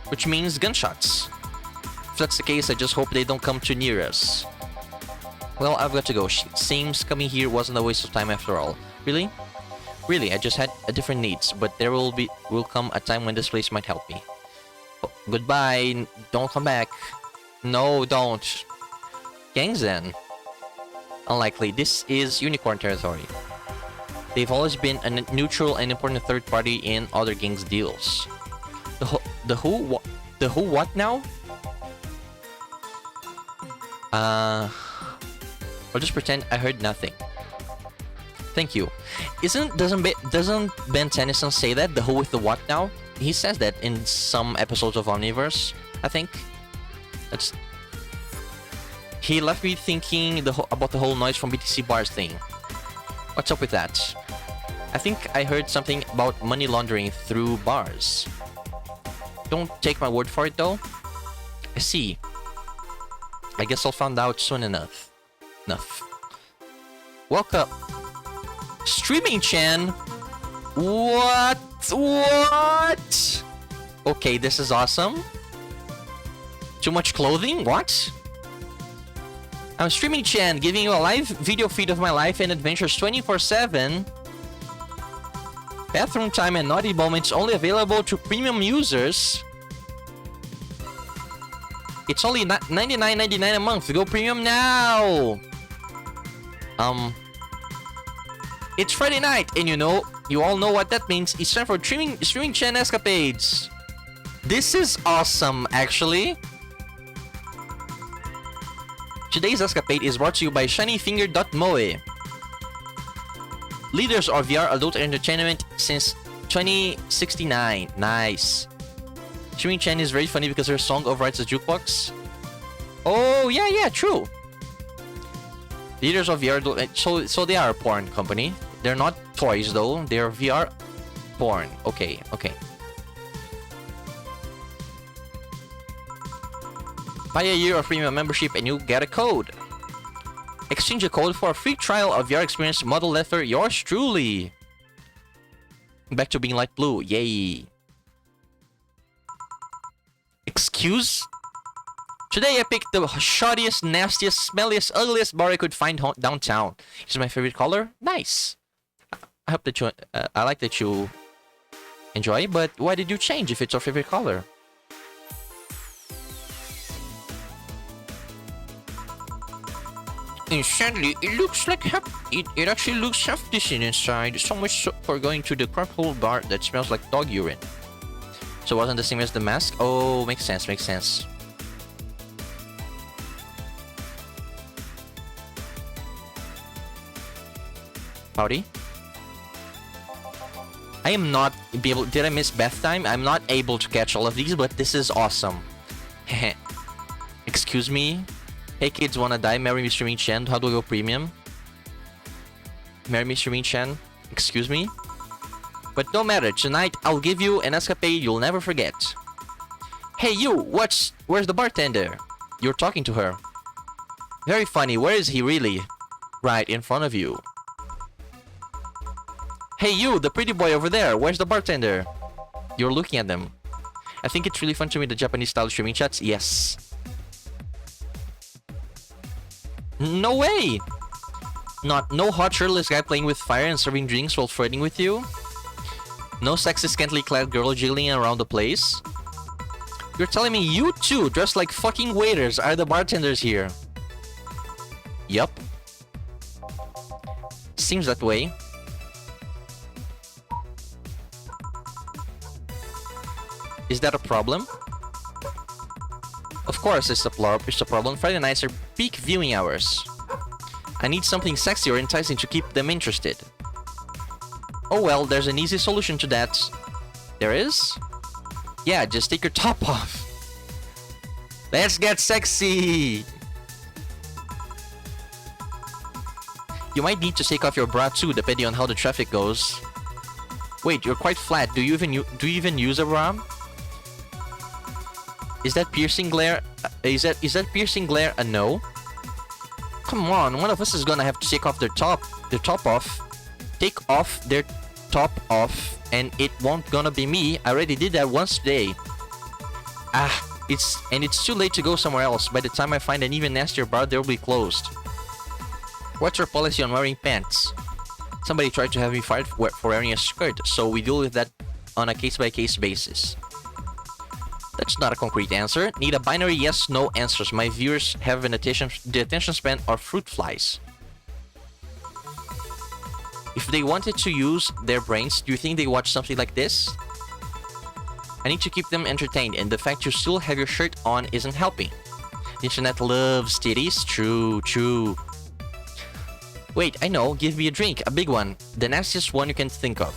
Which means gunshots. If that's the case, I just hope they don't come too near us. Well, I've got to go. Seems coming here wasn't a waste of time after all. Really? Really, I just had a different needs, but there will come a time when this place might help me. Oh, goodbye. Don't come back. No, don't. Gangs then. Unlikely. This is unicorn territory. They've always been a neutral and important third party in other gangs' deals. The who what now? I'll just pretend I heard nothing. Thank you. Doesn't Ben Tennyson say that? The who with the what now? He says that in some episodes of Omniverse, I think. He left me thinking about the whole noise from BTC bars thing. What's up with that? I think I heard something about money laundering through bars. Don't take my word for it though. I see. I guess I'll find out soon enough. Welcome. Streaming Chan? What? Okay, this is awesome. Too much clothing? What? I'm Streaming Chan, giving you a live video feed of my life and adventures 24/7. Bathroom time and naughty moments only available to premium users. It's only $99.99 a month. Go premium now. It's Friday night, and you all know what that means. It's time for Streaming Chan escapades. This is awesome, actually. Today's escapade is brought to you by shinyfinger.moe. Leaders of VR adult entertainment since 2069. Nice. Streaming Chan is very funny because her song overrides the jukebox. Oh, yeah, true. Leaders of VR adult... So they are a porn company. They're not toys, though. They're VR porn. Okay. Buy a year of premium membership and you get a code. Exchange a code for a free trial of VR experience model leather. Yours truly. Back to being light blue. Yay. Excuse? Today I picked the shoddiest, nastiest, smelliest, ugliest bar I could find downtown. It's my favorite color. Nice. I hope that I like that you enjoy, but why did you change if it's your favorite color? And sadly, it looks like it actually looks half decent inside. So much so for going to the crap hole bar that smells like dog urine. So it wasn't the same as the mask? Oh, makes sense. Howdy. I am not be able. Did I miss bath time? I'm not able to catch all of these, but this is awesome. Excuse me. Hey kids, wanna die? Marry Mr. Ming Chen. How do I go premium? Marry Mr. Ming Chen. Excuse me. But no matter. Tonight I'll give you an escapade you'll never forget. Hey you, where's the bartender? You're talking to her. Very funny. Where is he really? Right in front of you. Hey you, the pretty boy over there. Where's the bartender? You're looking at them. I think it's really fun to meet the Japanese style streaming chats. Yes. No way! No hot shirtless guy playing with fire and serving drinks while flirting with you. No sexy scantily clad girl jiggling around the place. You're telling me you two, dressed like fucking waiters, are the bartenders here? Yup. Seems that way. Is that a problem? Of course it's a problem. Friday nights are peak viewing hours. I need something sexy or enticing to keep them interested. Oh well, there's an easy solution to that. There is? Yeah, just take your top off. Let's get sexy! You might need to take off your bra too, depending on how the traffic goes. Wait, you're quite flat. Do you even use a bra? Is that piercing glare? Is that piercing glare a no? Come on, one of us is gonna have to take off their top off. Take off their top off, and it won't gonna be me. I already did that once today. It's too late to go somewhere else. By the time I find an even nastier bar, they'll be closed. What's your policy on wearing pants? Somebody tried to have me fired for wearing a skirt, so we deal with that on a case-by-case basis. That's not a concrete answer. Need a binary yes/no answers. My viewers have the attention span of fruit flies. If they wanted to use their brains, do you think they watch something like this? I need to keep them entertained, and the fact you still have your shirt on isn't helping. The internet loves titties. True, true. Wait, I know. Give me a drink. A big one. The nastiest one you can think of.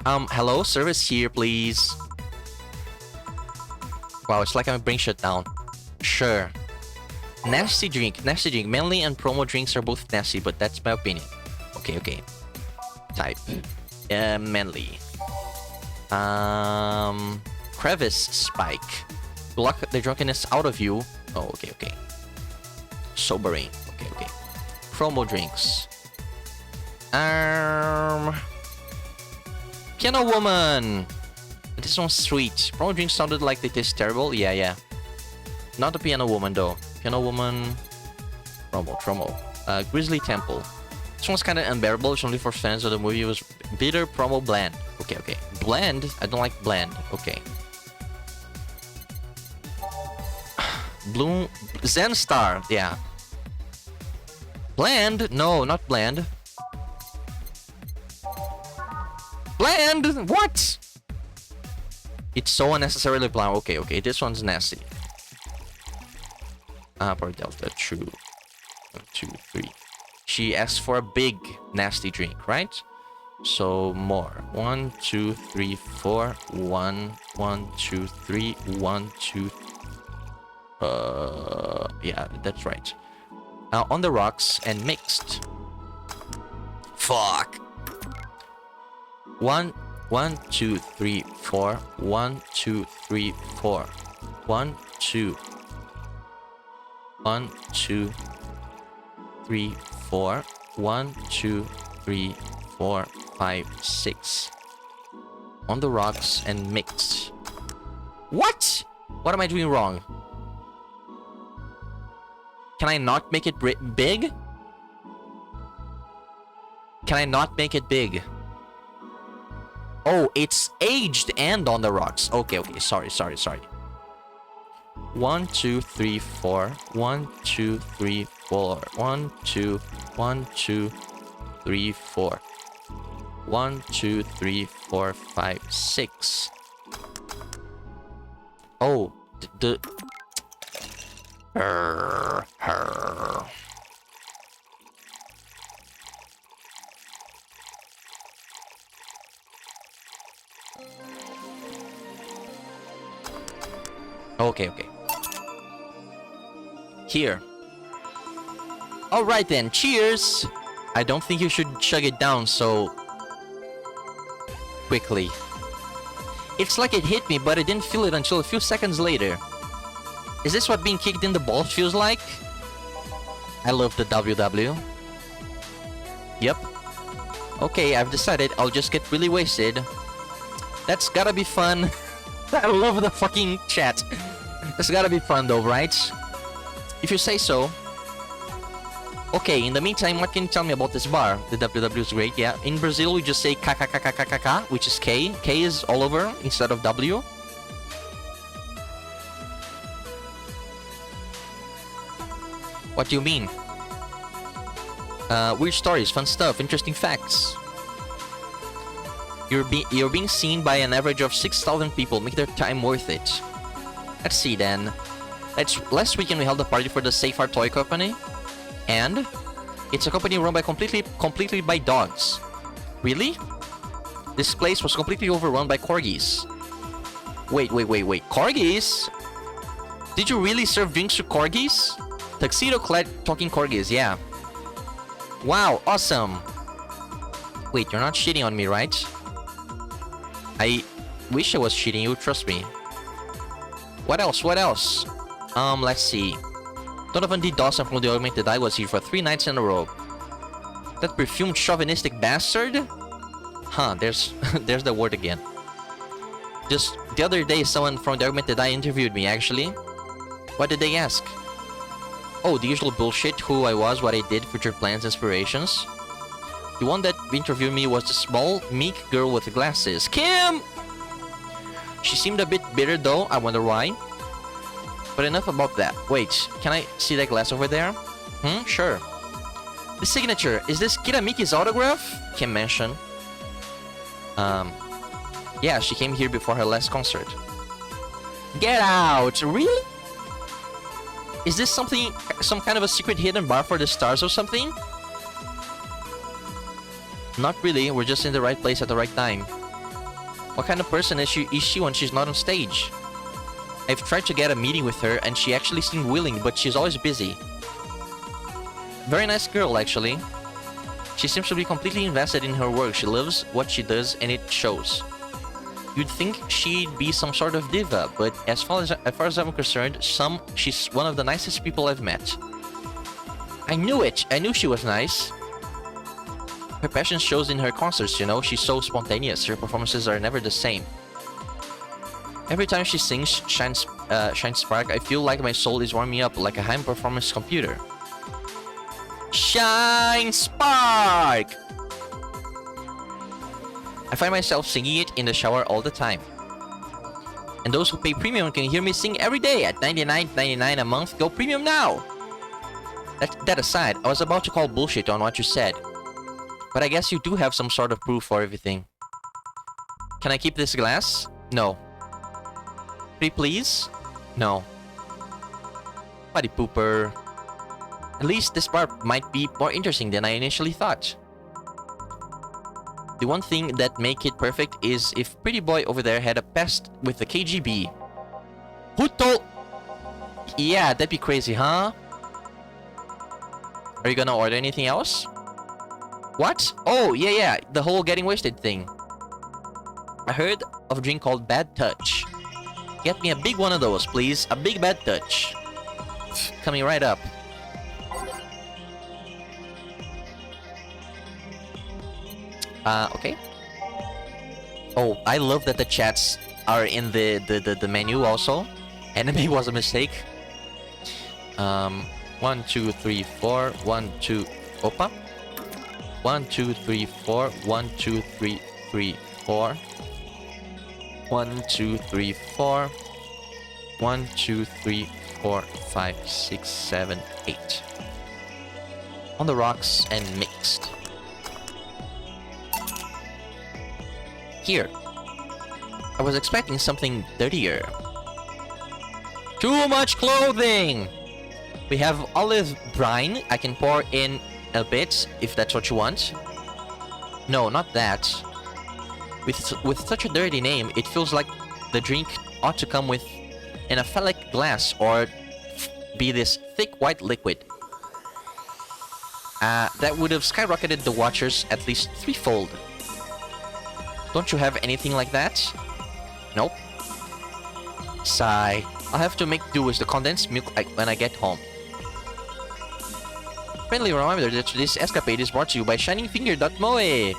Hello? Service here, please. Wow, it's like I'm being shut down. Sure. Nasty drink. Nasty drink. Manly and promo drinks are both nasty, but that's my opinion. Okay, okay. Type. Manly. Crevice spike. Block the drunkenness out of you. Oh, okay, okay. Sobering. Okay, okay. Promo drinks. Piano woman. This one's sweet. Promo drinks sounded like they taste terrible. Yeah, yeah. Not the piano woman though. Piano woman. Promo. Grizzly Temple. This one's kind of unbearable. It's only for fans of the movie. It was bitter promo bland. Okay, okay. Bland? I don't like bland. Okay. Bloom. Zen Star. Yeah. Bland? No, not bland. Bland? What? It's so unnecessarily bland. Okay, okay. This one's nasty. Per Delta. True. 1, 2, 3. She asked for a big nasty drink, right? So more. 1, 2, 3, 4. 1, 1, 2, 3. 1, 2. Yeah, that's right. On the rocks and mixed. Fuck. 1, 2, 3, 4. 1, 2, 3, 4. 1, 2. 1, 2, 3, 4. 1, 2, 3, 4, 5, 6. On the rocks and mixed. What? What am I doing wrong? Can I not make it big? Can I not make it big? Oh, it's aged and on the rocks. Okay, okay. Sorry. 1, 2, 3, 4. 1, 2, 3, 4. 1, 2, 1, 2, 3, 4. 1, 2, 3, 4, 5, 6. Oh, the her. Okay, okay. Here. Alright then, cheers! I don't think you should chug it down so quickly. It's like it hit me, but I didn't feel it until a few seconds later. Is this what being kicked in the balls feels like? I love the WW. Yep. Okay, I've decided I'll just get really wasted. That's gotta be fun. I love the fucking chat. That's gotta be fun though, right? If you say so. Okay, in the meantime, what can you tell me about this bar? The WW is great, yeah. In Brazil, we just say KKKKKK, which is K. K is all over instead of W. What do you mean? Weird stories, fun stuff, interesting facts. You're being seen by an average of 6,000 people. Make their time worth it. Let's see then. Last weekend we held a party for the Safe Art Toy Company. And it's a company run by completely by dogs. Really? This place was completely overrun by corgis. Wait. Corgis? Did you really serve drinks to corgis? Tuxedo-clad talking corgis, yeah. Wow, awesome. Wait, you're not shitting on me, right? I wish I was cheating you, trust me. What else? Let's see. Donovan D. Dawson from the Augmented Eye was here for 3 nights in a row. That perfumed chauvinistic bastard? Huh, there's the word again. Just the other day, someone from the Augmented Eye interviewed me, actually. What did they ask? Oh, the usual bullshit, who I was, what I did, future plans, inspirations. The one that interviewed me was the small, meek girl with the glasses. Kim! She seemed a bit bitter though, I wonder why. But enough about that. Wait, can I see that glass over there? Sure. The signature, is this Kira Miki's autograph? Kim mentioned. Yeah, she came here before her last concert. Get out! Really? Is this some kind of a secret hidden bar for the stars or something? Not really, we're just in the right place at the right time. What kind of person is she when she's not on stage? I've tried to get a meeting with her and she actually seemed willing, but she's always busy. Very nice girl, actually. She seems to be completely invested in her work. She loves what she does and it shows. You'd think she'd be some sort of diva, but as far as I'm concerned, she's one of the nicest people I've met. I knew it! I knew she was nice. Her passion shows in her concerts, you know? She's so spontaneous. Her performances are never the same. Every time she sings Shine Spark, I feel like my soul is warming up like a high-performance computer. Shine Spark! I find myself singing it in the shower all the time. And those who pay premium can hear me sing every day at $99.99 a month. Go premium now! That aside, I was about to call bullshit on what you said. But I guess you do have some sort of proof for everything. Can I keep this glass? No. Pretty please? No. Buddy pooper. At least this part might be more interesting than I initially thought. The one thing that make it perfect is if pretty boy over there had a pest with the KGB. Who told? Yeah, that'd be crazy, huh? Are you gonna order anything else? What? Oh, yeah, the whole getting wasted thing. I heard of a drink called Bad Touch. Get me a big one of those, please. A big Bad Touch. Coming right up. Okay. Oh, I love that the chats are in the menu also. Anime was a mistake. 1, 2, 3, 4. 1, 2. Opa. 1, 2, 3, 4. 1, 2, 3, 3, 4. 1, 2, 3, 4. 1, 2, 3, 4, 5, 6, 7, 8. On the rocks and mixed. Here. I was expecting something dirtier. Too much clothing! We have olive brine. I can pour in a bit if that's what you want. No, not that. With such a dirty name, it feels like the drink ought to come with in a phallic glass or be this thick white liquid. That would have skyrocketed the watchers at least threefold. Don't you have anything like that? Nope. Sigh. I'll have to make do with the condensed milk when I get home. Friendly reminder that this escapade is brought to you by ShiningFinger.moe,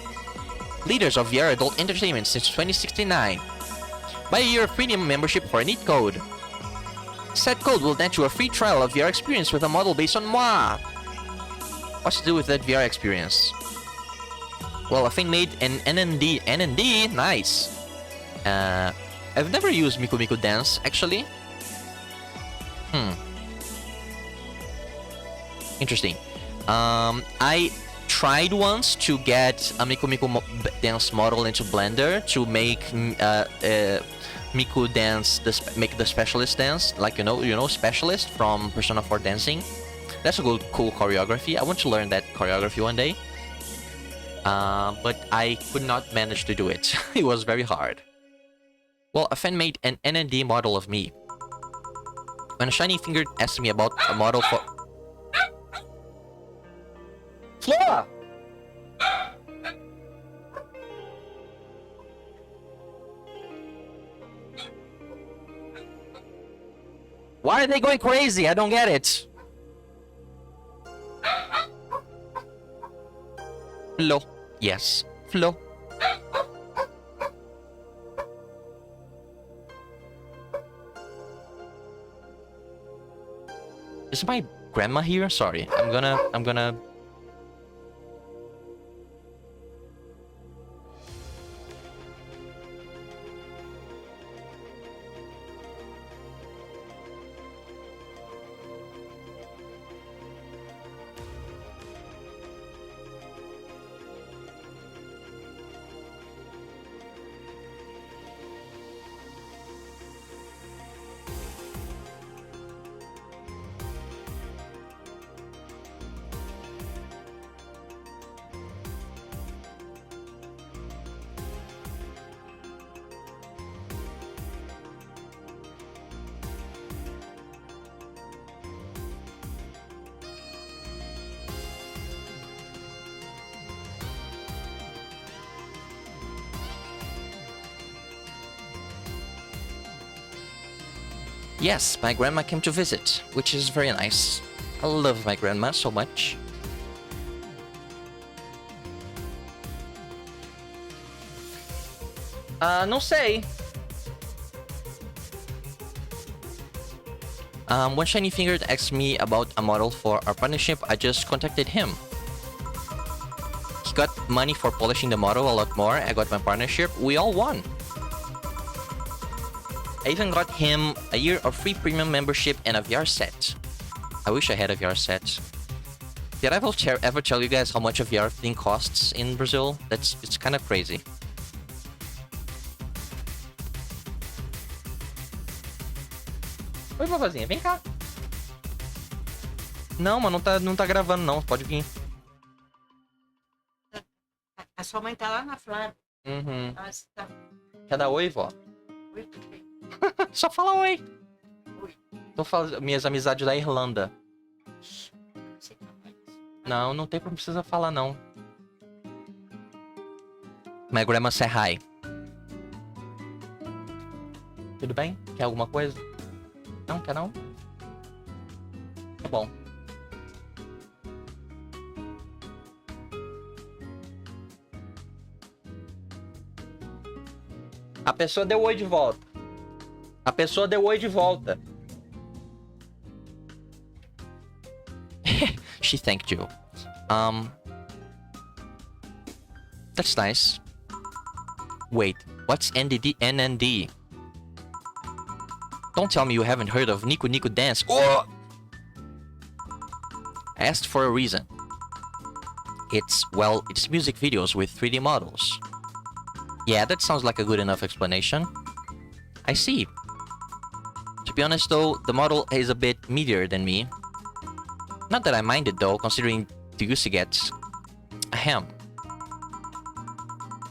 leaders of VR adult entertainment since 2069. Buy a year of premium membership for a neat code. Said code will net you a free trial of VR experience with a model based on moi. What's to do with that VR experience? Well, a fan made an NND, nice. I've never used Miku Miku Dance, actually. Interesting. I tried once to get a Miku Miku Dance model into Blender to make Miku Dance, make the specialist dance, like you know, specialist from Persona 4 Dancing. That's a good, cool choreography. I want to learn that choreography one day. But I could not manage to do it. It was very hard. Well, a fan made an NND model of me. When a Shiny Finger asked me about a model for... Flora! Why are they going crazy? I don't get it. Flo. Yes. Flo. Is my grandma here? Sorry. I'm gonna... Yes, my grandma came to visit, which is very nice. I love my grandma so much. No say. When Shiny Fingered asked me about a model for our partnership, I just contacted him. He got money for polishing the model a lot more. I got my partnership. We all won. I even got him a year of free premium membership and a VR set. I wish I had a VR set. Did I ever tell you guys how much a VR thing costs in Brazil? It's kind of crazy. Oi, vovozinha, vem cá. Não, mas não tá gravando não, pode vir. A sua mãe tá lá na Flávia. Uhum. Tá... Quer dar oi, vó? Oi, tudo bem? Só fala oi. Oi. Tô falando minhas amizades da Irlanda. Você tá mais. Não tem como precisa falar não. My grandma say hi. Tudo bem? Quer alguma coisa? Não, quer não? Tá bom. A pessoa deu oi de volta. A pessoa deu oi de volta. She thanked you. That's nice. Wait, what's NND? Don't tell me you haven't heard of Niku Niku Dance. Oh! I asked for a reason. It's music videos with 3D models. Yeah, that sounds like a good enough explanation. I see. To be honest though, the model is a bit meatier than me. Not that I minded though, considering the use gets. Ahem.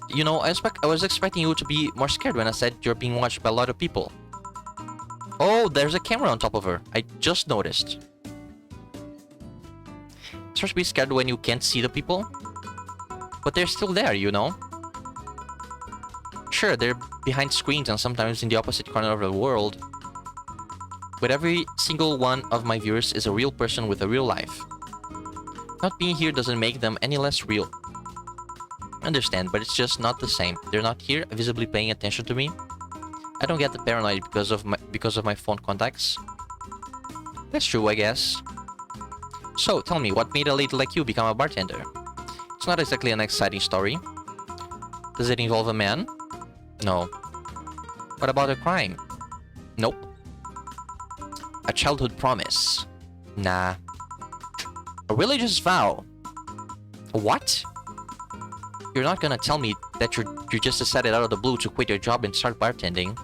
You know, I was expecting you to be more scared when I said you're being watched by a lot of people. Oh, there's a camera on top of her. I just noticed. It's supposed to be scared when you can't see the people. But they're still there, you know? Sure, they're behind screens and sometimes in the opposite corner of the world. But every single one of my viewers is a real person with a real life. Not being here doesn't make them any less real. I understand, but it's just not the same. They're not here, visibly paying attention to me. I don't get the paranoid because of my phone contacts. That's true, I guess. So, tell me, what made a lady like you become a bartender? It's not exactly an exciting story. Does it involve a man? No. What about a crime? Nope. A childhood promise? Nah. A religious vow? What? You're not gonna tell me that you just decided out of the blue to quit your job and start bartending.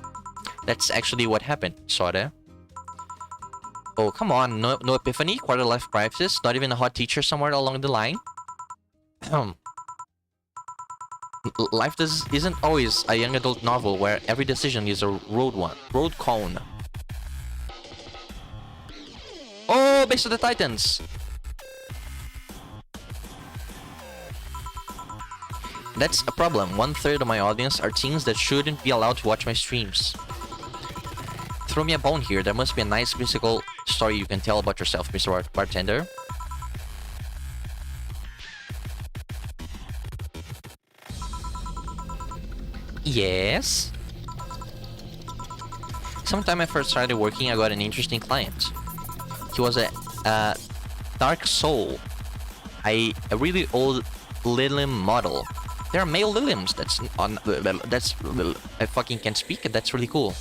That's actually what happened, sorta. Oh, come on, no epiphany, quarter life crisis, not even a hot teacher somewhere along the line? Life isn't always a young adult novel where every decision is a road cone. Oh, Base of the Titans! That's a problem. 1/3 of my audience are teens that shouldn't be allowed to watch my streams. Throw me a bone here. There must be a nice musical story you can tell about yourself, Mr. Bartender. Yes? Sometime I first started working, I got an interesting client. He was a dark soul. A really old Lilim model. There are male Lilims. I fucking can't speak. That's really cool.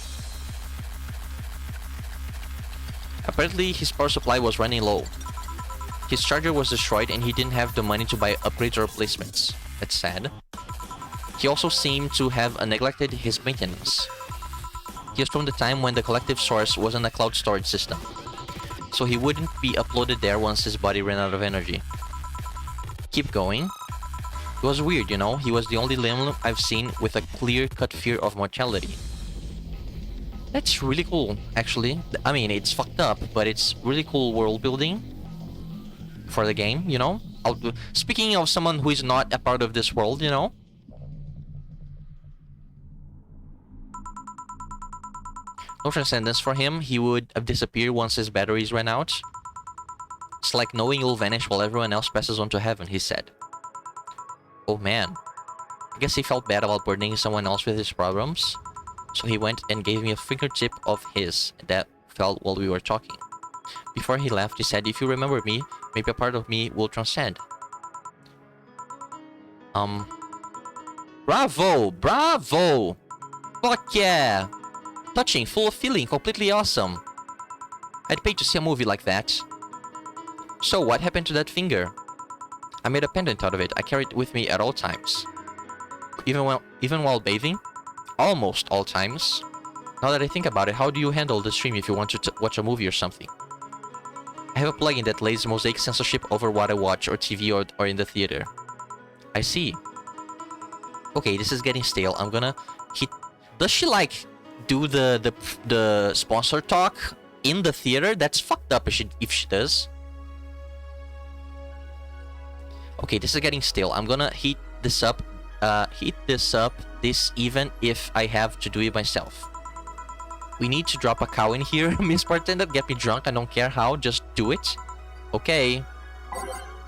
Apparently, his power supply was running low. His charger was destroyed and he didn't have the money to buy upgrades or replacements. That's sad. He also seemed to have neglected his maintenance. He was from the time when the collective source wasn't a cloud storage system, so he wouldn't be uploaded there once his body ran out of energy. Keep going. It was weird, you know? He was the only limb I've seen with a clear-cut fear of mortality. That's really cool, actually. I mean, it's fucked up, but it's really cool world building for the game, you know? Speaking of someone who is not a part of this world, you know? No transcendence for him. He would disappear once his batteries ran out. It's like knowing you'll vanish while everyone else passes on to heaven, he said. Oh man. I guess he felt bad about burdening someone else with his problems. So he went and gave me a fingertip of his that fell while we were talking. Before he left, he said, if you remember me, maybe a part of me will transcend. Bravo! Bravo! Fuck yeah! Touching, full of feeling, completely awesome. I'd pay to see a movie like that. So, what happened to that finger? I made a pendant out of it. I carry it with me at all times. Even while bathing? Almost all times. Now that I think about it, how do you handle the stream if you want to watch a movie or something? I have a plugin that lays mosaic censorship over what I watch or TV or in the theater. I see. Okay, this is getting stale. I'm gonna hit... Does she like do the sponsor talk in the theater? That's fucked up if she does. Okay, this is getting stale. I'm gonna heat this up. This even if I have to do it myself. We need to drop a cow in here, Miss Bartender. Get me drunk. I don't care how. Just do it. Okay.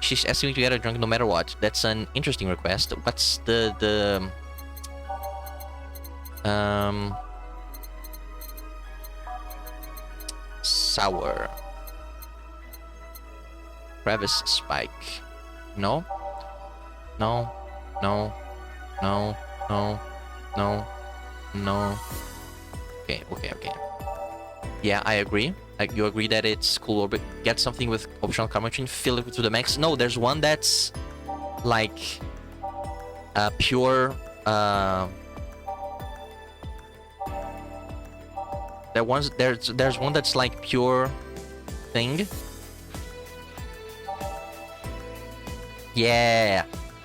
She's asking me to get her drunk no matter what. That's an interesting request. What's the sour crevice spike? No. No. No. No. No. No. No. Okay. Yeah, I agree. Like, you agree that it's cool, but get something with optional karma chain, fill it to the max. No, there's one that's like pure. There's one that's like pure thing. Yeah,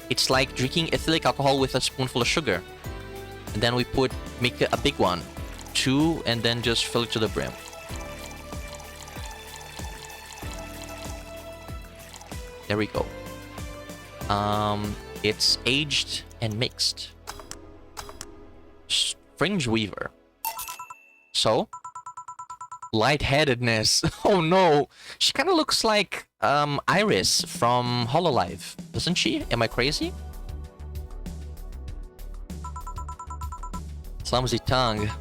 it's like drinking ethylic alcohol with a spoonful of sugar, and then we make a big one, 2, and then just fill it to the brim. There we go. It's aged and mixed. Fringe Weaver. So, lightheadedness. Oh no, she kind of looks like Iris from Hololive, doesn't she? Am I crazy? Clumsy tongue.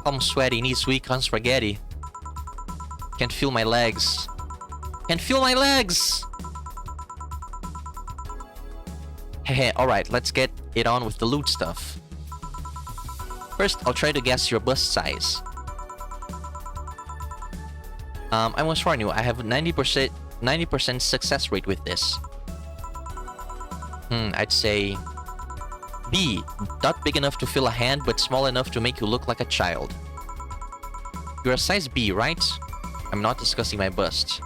I'm sweaty, knees weak on spaghetti. Can't feel my legs. Can't feel my legs! Hehe, alright, let's get it on with the loot stuff. First, I'll try to guess your bust size. I must warn you, I have 90% success rate with this. I'd say B. Not big enough to fill a hand, but small enough to make you look like a child. You're a size B, right? I'm not discussing my bust.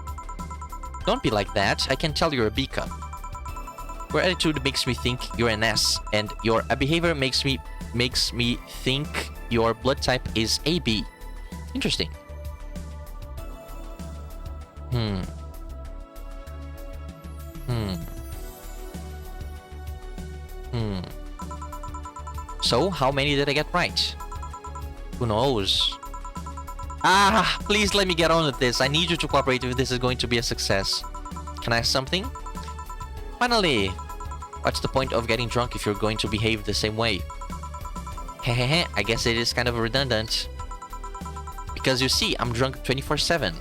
Don't be like that. I can tell you're a B cup. Your attitude makes me think you're an S, and your behavior makes me think your blood type is AB. Interesting. So, how many did I get right? Who knows? Ah, please let me get on with this. I need you to cooperate if this is going to be a success. Can I have something? Finally! What's the point of getting drunk if you're going to behave the same way? Hehehe, I guess it is kind of redundant. Because you see, I'm drunk 24/7.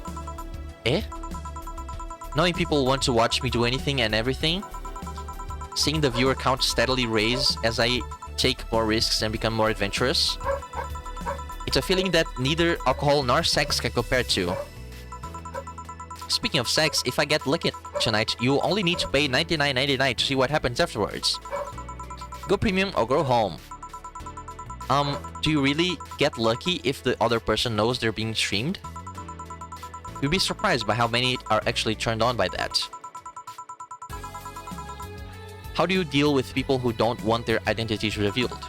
Eh? Knowing people want to watch me do anything and everything, seeing the viewer count steadily raise as I take more risks and become more adventurous, it's a feeling that neither alcohol nor sex can compare to. Speaking of sex, if I get lucky tonight, you only need to pay $99.99 to see what happens afterwards. Go premium or go home. Do you really get lucky if the other person knows they're being streamed? You'd be surprised by how many are actually turned on by that. How do you deal with people who don't want their identities revealed?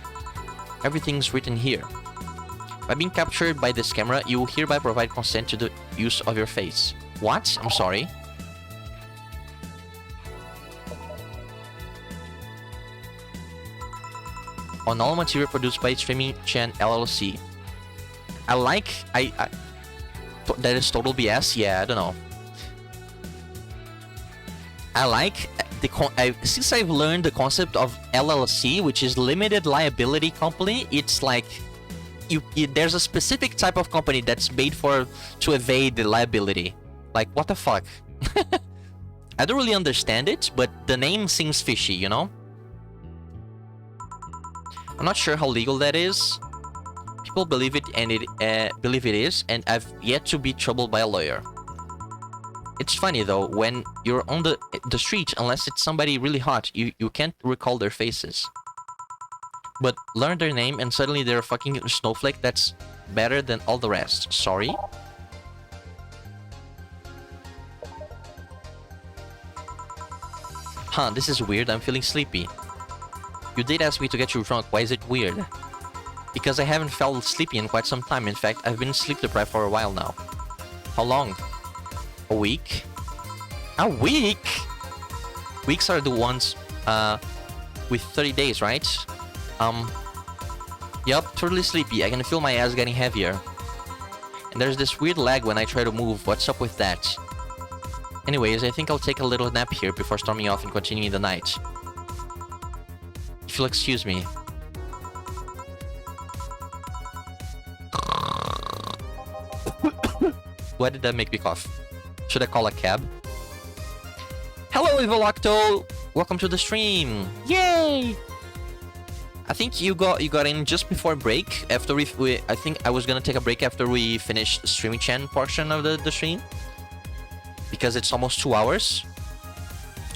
Everything's written here. By being captured by this camera, you will hereby provide consent to the use of your face. What? I'm sorry. On all material produced by Streaming Chan LLC. That is total BS? Yeah, I don't know. I like since I've learned the concept of LLC, which is limited liability company, it's like there's a specific type of company that's made to evade the liability. Like, what the fuck? I don't really understand it, but the name seems fishy, you know? I'm not sure how legal that is. People believe it is, and I've yet to be troubled by a lawyer. It's funny though, when you're on the street, unless it's somebody really hot, you can't recall their faces. But learn their name and suddenly they're a fucking snowflake that's better than all the rest. Sorry? Huh, this is weird, I'm feeling sleepy. You did ask me to get you drunk, why is it weird? Because I haven't felt sleepy in quite some time. In fact, I've been sleep deprived for a while now. How long? A week? A week? Weeks are the ones with 30 days, right? Yup, totally sleepy. I can feel my ass getting heavier. And there's this weird lag when I try to move. What's up with that? Anyways, I think I'll take a little nap here before storming off and continuing the night. If you'll excuse me. Why did that make me cough? Should I call a cab? Hello, Evolocto! Welcome to the stream! Yay! I think you got in just before break. After I think I was gonna take a break after we finished the streaming chan portion of the stream. Because it's almost 2 hours.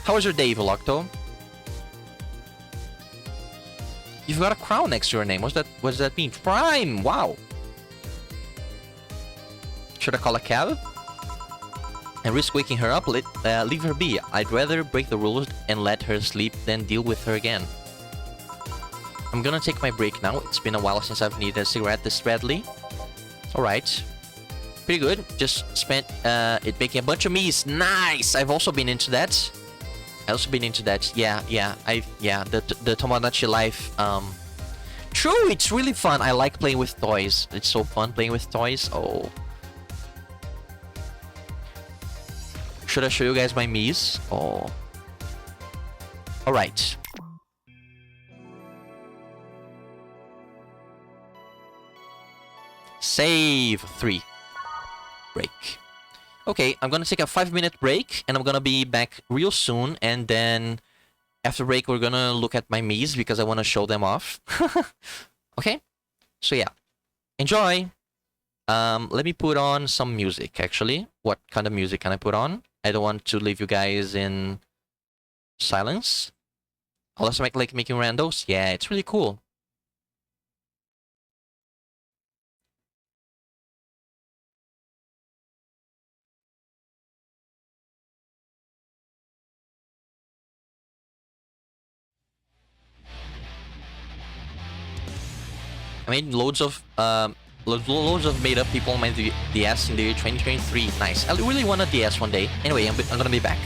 How was your day, Evolocto? You've got a crown next to your name. What does that mean? Prime! Wow! Should I call a cab? And risk waking her up? Leave her be. I'd rather break the rules and let her sleep than deal with her again. I'm gonna take my break now. It's been a while since I've needed a cigarette this badly. Alright. Pretty good. Just spent it making a bunch of me's. Nice! I've also been into that. I also been into that. Yeah, the Tomodachi Life. True, it's really fun. I like playing with toys. It's so fun playing with toys. Oh. Should I show you guys my Miis? Oh. Alright. Save 3. Break. Okay, I'm gonna take a 5-minute break and I'm gonna be back real soon, and then after break we're gonna look at my Miis because I wanna show them off. Okay? So yeah. Enjoy! Let me put on some music actually. What kind of music can I put on? I don't want to leave you guys in silence. I'll also like making randos. Yeah, it's really cool. I made loads of made up people on my DS in the year 2023. Nice. I really want a DS one day. Anyway, I'm gonna be back.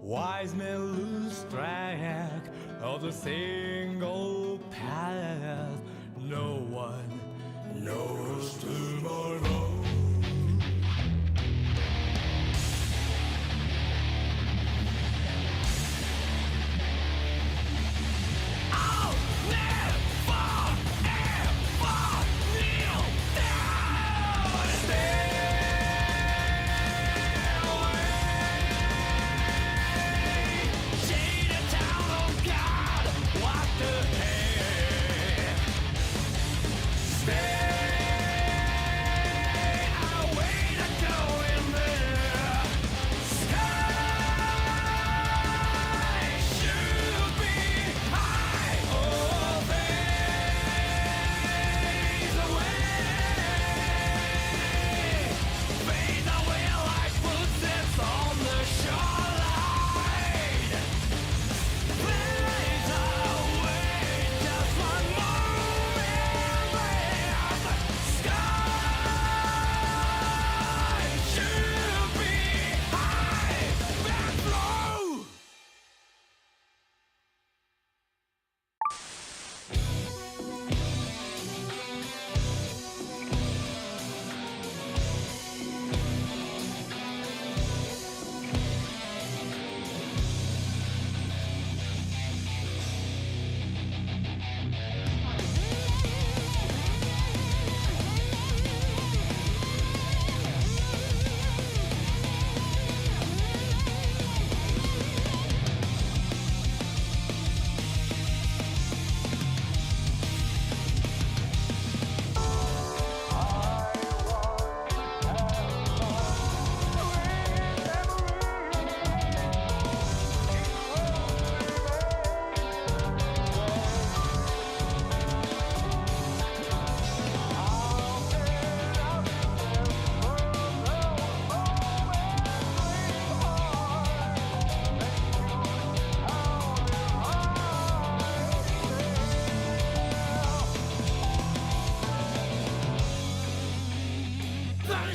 Wise men lose track of the single path. No one knows tomorrow. I'll never ever kneel down. Stay away. Shade a town of God. What the heck?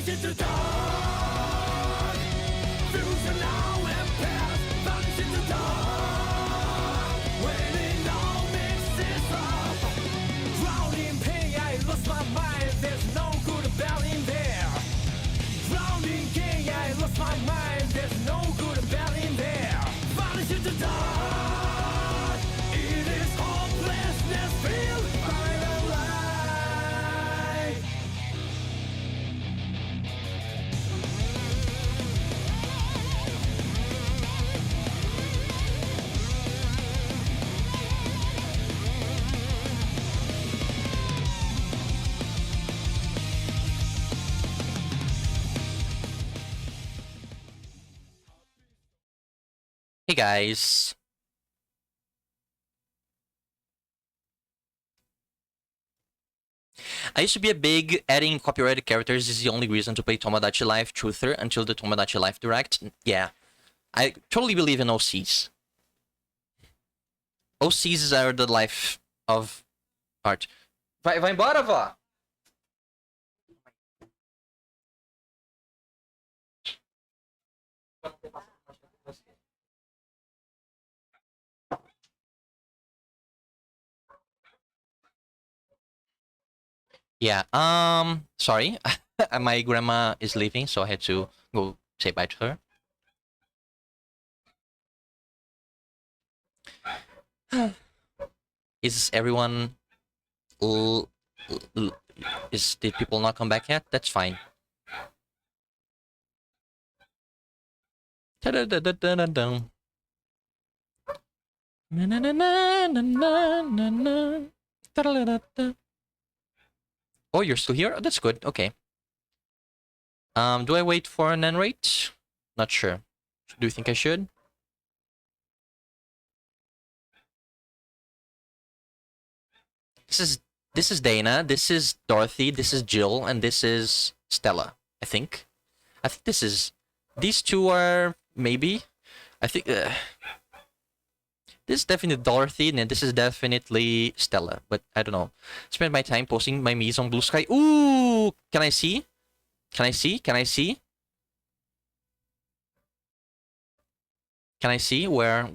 vanish into dark. Future now and past, vanish into dark. When it all mixes up, drowned in pain, I lost my mind. There's no good bell in there. Drowned in pain, I lost my mind. There's no good bell in there. Vanish into dark. It is hopelessness filled by the light. Hey guys. I used to be a big adding copyrighted characters is the only reason to play Tomodachi Life Truther until the Tomodachi Life Direct. Yeah, I totally believe in OCs. OCs are the life of art. Vai embora, vó! Yeah, sorry. My grandma is leaving, so I had to go say bye to her. Is everyone... did people not come back yet? That's fine. Ta-da-da-da-da-da-dum. Na-na-na-na-na-na-na. Ta-da-da-da-da. Oh, you're still here? Oh, that's good. Okay. Do I wait for an end rate? Not sure. Do you think I should? This is Dana, this is Dorothy, this is Jill, and this is Stella, I think. I think this is... These two are... maybe? I think... this is definitely Dorothy, and this is definitely Stella, but I don't know. Spend my time posting my memes on Blue Sky. Ooh! Can I see? Can I see? Can I see? Can I see? Where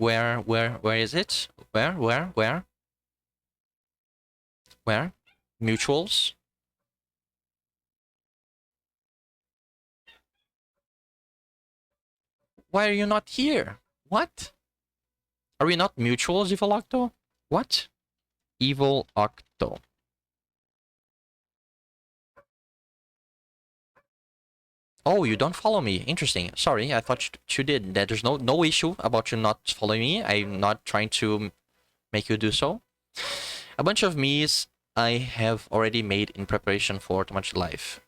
is it? Where? Where? Mutuals? Why are you not here? What? Are we not mutuals, Evil Octo? What? Evil Octo. Oh, you don't follow me. Interesting. Sorry, I thought you did. There's no issue about you not following me. I'm not trying to make you do so. A bunch of me's I have already made in preparation for Tomodachi Life.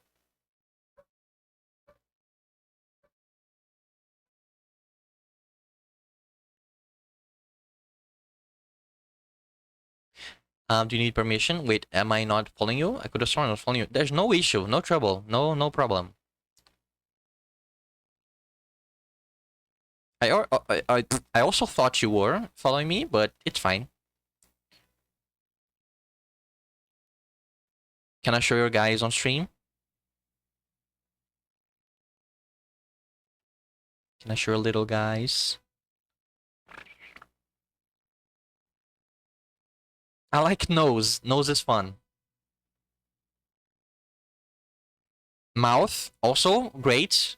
Do you need permission? Wait, am I not following you? I could have sworn I was following you. There's no issue, no trouble, no problem. I also thought you were following me, but it's fine. Can I show your guys on stream? Can I show your little guys? I like nose. Nose is fun. Mouth, also great.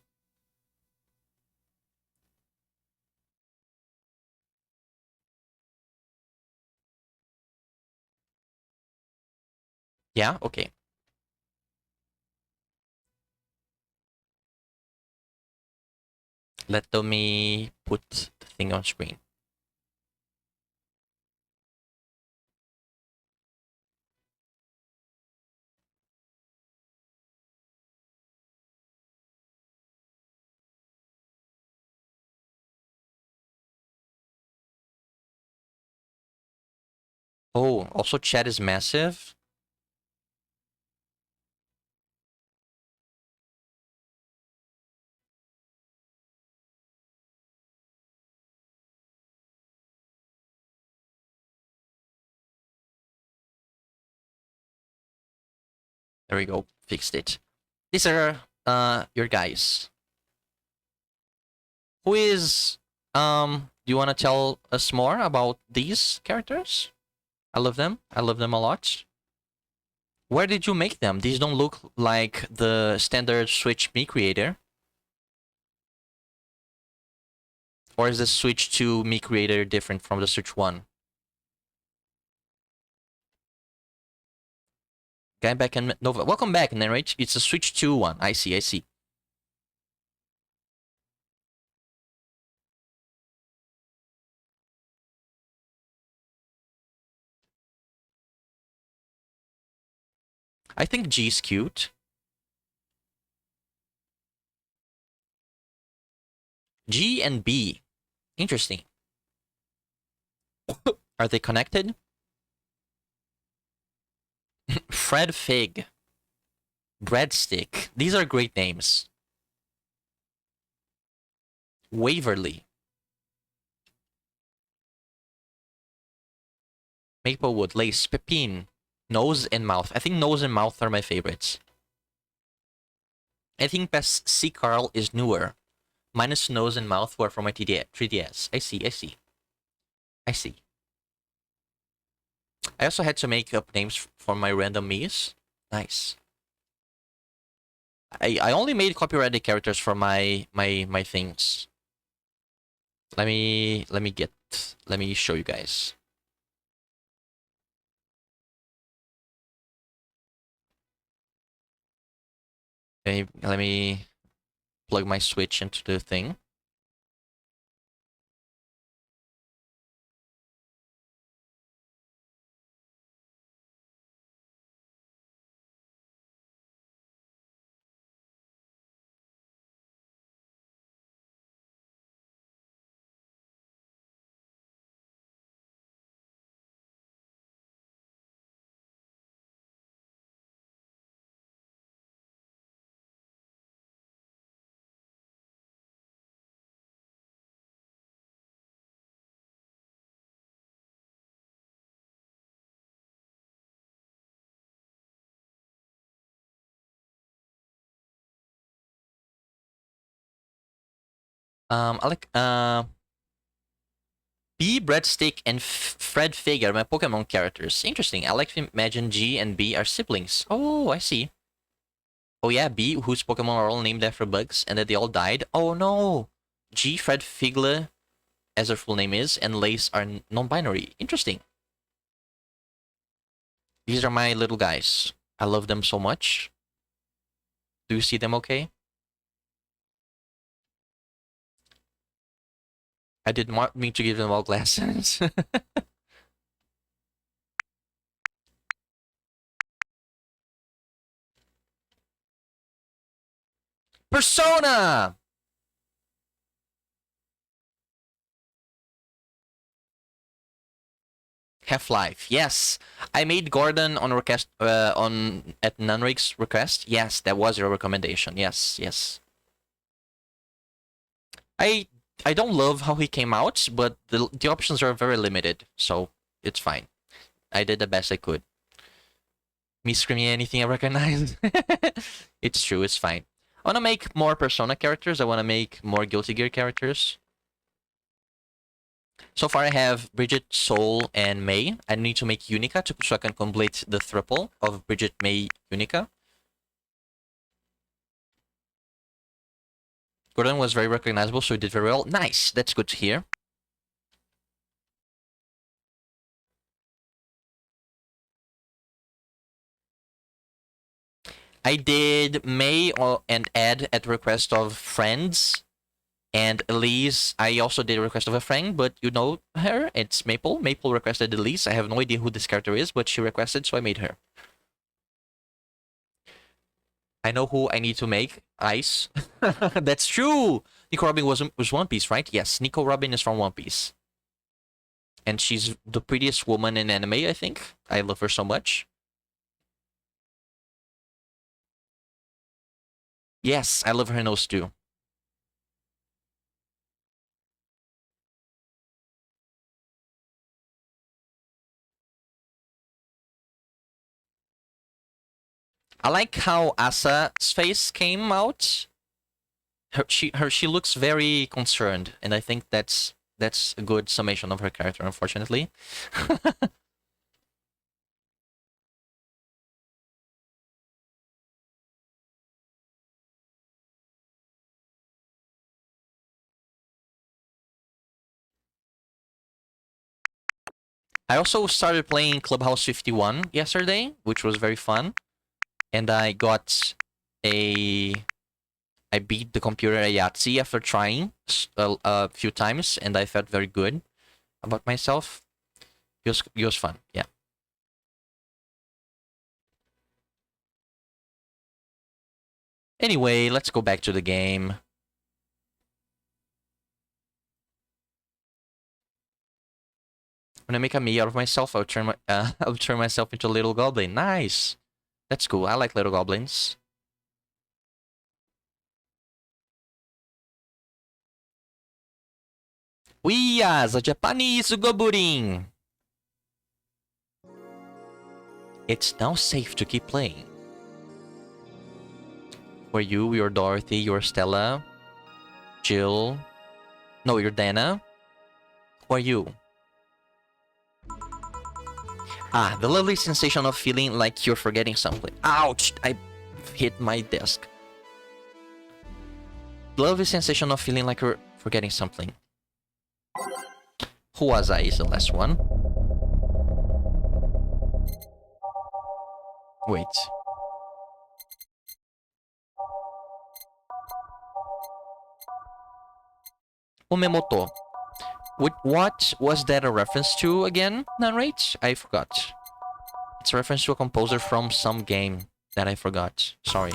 Yeah, okay. Let me put the thing on screen. Oh, also chat is massive. There we go. Fixed it. These are your guys? Who is do you want to tell us more about these characters? I love them. I love them a lot. Where did you make them? These don't look like the standard Switch Me Creator. Or is the Switch 2 Me Creator different from the Switch 1? Guy back in Nova. Welcome back, Narrate. It's a Switch 2 one. I see, I see. I think G's cute. G and B. Interesting. Are they connected? Fred Fig. Breadstick. These are great names. Waverly. Maplewood. Lace. Pepin. Nose and mouth. I think nose and mouth are my favorites. I think C. Carl is newer. Minus nose and mouth were from my 3DS. I see, I see. I see. I also had to make up names for my random Miis. Nice. I only made copyrighted characters for my things. Let me show you guys. Let me plug my Switch into the thing. I like B, Breadstick, and Fred Fig are my Pokemon characters. Interesting. I like to imagine G and B are siblings. Oh, I see. Oh yeah, B, whose Pokemon are all named after bugs, and that they all died. Oh no! G, Fred Figle, as their full name is, and Lace are non-binary. Interesting. These are my little guys. I love them so much. Do you see them okay? I did not mean to give them all glasses. Persona! Half-Life, yes. I made Gordon on request on at Nunrig's request. Yes, that was your recommendation. Yes, yes. I I don't love how he came out, but the options are very limited, so it's fine. I did the best I could. Me screaming anything I recognize. It's true, it's fine. I wanna make more Persona characters. I wanna make more Guilty Gear characters. So far I have Bridget, Soul, and May. I need to make Unica so I can complete the triple of Bridget, May, Unica. Gordon was very recognizable, so he did very well. Nice, that's good to hear. I did May and Ed at request of friends. And Elise, I also did a request of a friend, but you know her. It's Maple. Maple requested Elise. I have no idea who this character is, but she requested, so I made her. I know who I need to make. Ice. That's true. Nico Robin was One Piece, right? Yes, Nico Robin is from One Piece. And she's the prettiest woman in anime, I think. I love her so much. Yes, I love her nose too. I like how Asa's face came out. She looks very concerned, and I think that's a good summation of her character, unfortunately. I also started playing Clubhouse 51 yesterday, which was very fun. And I got a... I beat the computer at Yahtzee after trying a few times, and I felt very good about myself. It was fun, yeah. Anyway, let's go back to the game. When I make a me out of myself, I'll turn I'll turn myself into a little goblin. Nice. That's cool. I like little goblins. We are the Japanese goblin. It's now safe to keep playing. For you, you're Dorothy, you're Stella, Jill. No, you're Dana. Who are you? Ah, the lovely sensation of feeling like you're forgetting something. Ouch! I hit my desk. The lovely sensation of feeling like you're forgetting something. Who was I is the last one. Wait. Umemoto. What was that a reference to again, Narrate? I forgot. It's a reference to a composer from some game that I forgot. Sorry.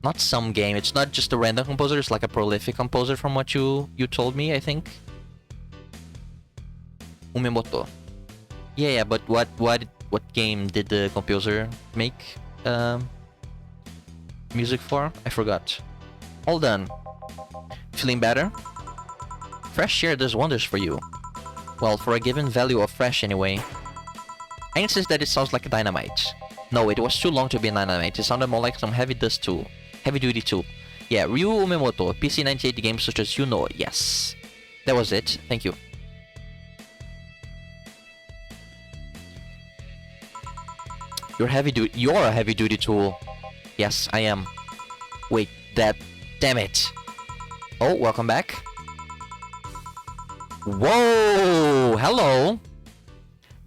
Not some game. It's not just a random composer. It's like a prolific composer from what you told me, I think. Umemoto. Yeah, but what game did the composer make music for? I forgot. All done. Feeling better? Fresh air does wonders for you. Well, for a given value of fresh anyway. I insist that it sounds like a dynamite. No, it was too long to be a dynamite. It sounded more like some heavy dust tool. Heavy duty tool. Yeah, Ryu Umemoto, PC-98 games such as yes. That was it. Thank you. You're a heavy duty tool. Yes, I am. Wait, damn it. Oh, welcome back. Whoa! Hello!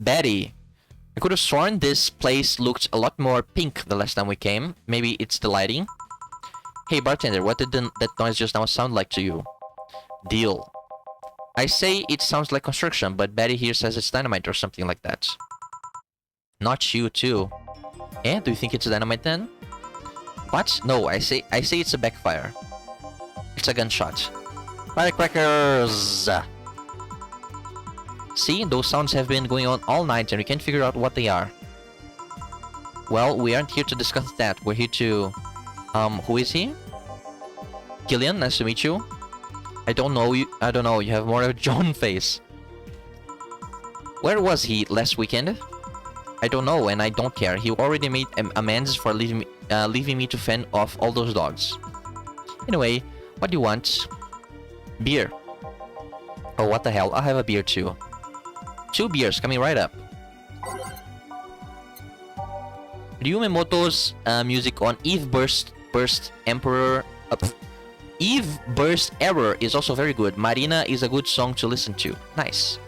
Betty. I could have sworn this place looked a lot more pink the last time we came. Maybe it's the lighting. Hey bartender, what did that noise just now sound like to you? Deal. I say it sounds like construction, but Betty here says it's dynamite or something like that. Not you too. Eh? Do you think it's dynamite then? What? No, I say it's a backfire. It's a gunshot. Firecrackers! See, those sounds have been going on all night and we can't figure out what they are. Well, we aren't here to discuss that. We're here to... who is he? Killian, nice to meet you. I don't know, you have more of a John face. Where was he last weekend? I don't know, and I don't care. He already made amends for leaving me to fend off all those dogs. Anyway, what do you want? Beer. Oh, what the hell? I'll have a beer too. 2 beers coming right up. Ryu Umemoto's music on Eve Burst Emperor... Eve Burst Error is also very good. Marina is a good song to listen to. Nice.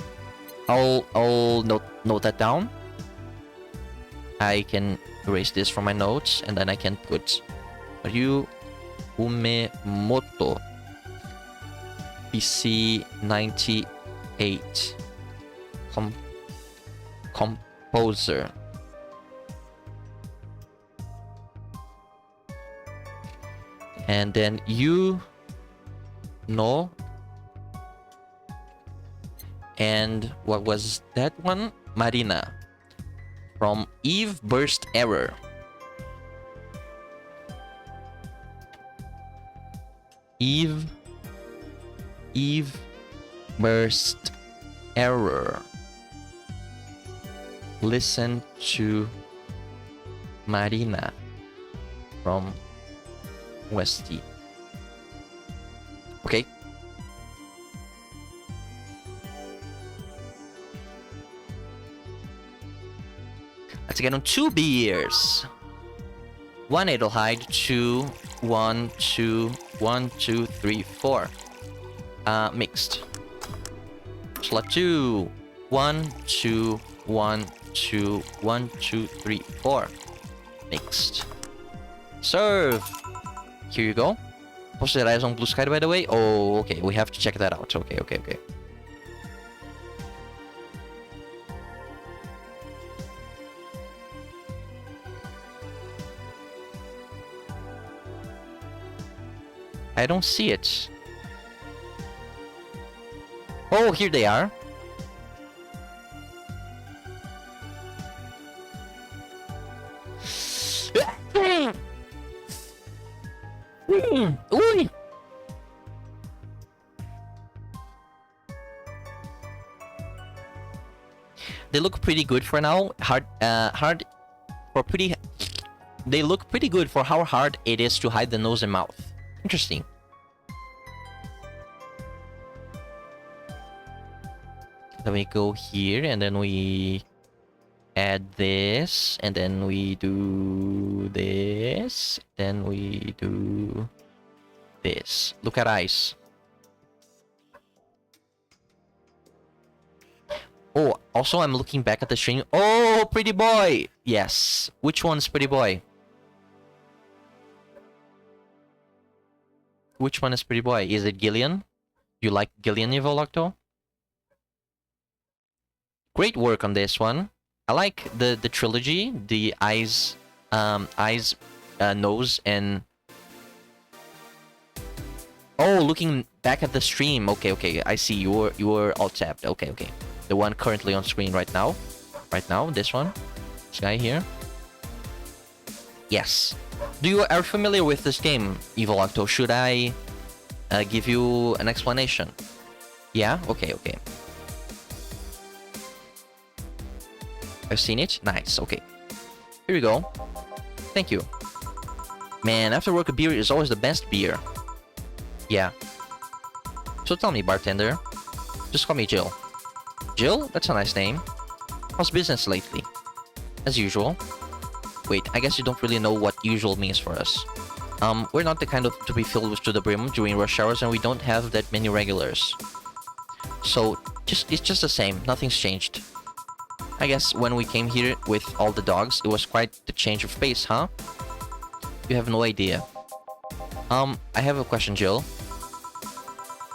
I'll note that down. I can erase this from my notes and then I can put Ryu Umemoto PC-98 composer. And then you know. And what was that one? Marina from Eve Burst Error. Eve Burst Error. Listen to Marina from Westy. Okay. Let's get on 2 beers. 1 Adelheid, 2, 1, 2, 1, 2, 3, 4. Mixed. Slot 2. 1, 2, 1, 2, 1, 2, 3, 4. Mixed. Serve. Here you go. Posted eyes on Blue Sky, by the way. Oh, okay. We have to check that out. Okay, okay, okay. I don't see it. Oh, here they are. Ooh. They look pretty good for now. Hard for pretty. They look pretty good for how hard it is to hide the nose and mouth. Interesting. Then we go here and then we add this and then we do this, then we do this. Look at eyes. Oh, also I'm looking back at the stream. Oh, pretty boy. Yes. Which one's pretty boy? Which one is pretty boy? Is it Gillian? You like Gillian, Evolocto? Great work on this one. I like the trilogy, the eyes, nose, and... Oh, looking back at the stream. Okay, okay, I see. You were all tapped. Okay, okay. The one currently on screen right now. Right now, this one. This guy here. Yes. Are you familiar with this game, Evolocto? Should I give you an explanation? Yeah? Okay, okay. I've seen it? Nice, okay. Here we go. Thank you. Man, after work a beer is always the best beer. Yeah. So tell me, bartender. Just call me Jill. Jill? That's a nice name. How's business lately? As usual. Wait, I guess you don't really know what usual means for us. We're not the kind of to be filled with to the brim during rush hours, and we don't have that many regulars. So, it's just the same. Nothing's changed. I guess when we came here with all the dogs, it was quite the change of pace, huh? You have no idea. I have a question, Jill.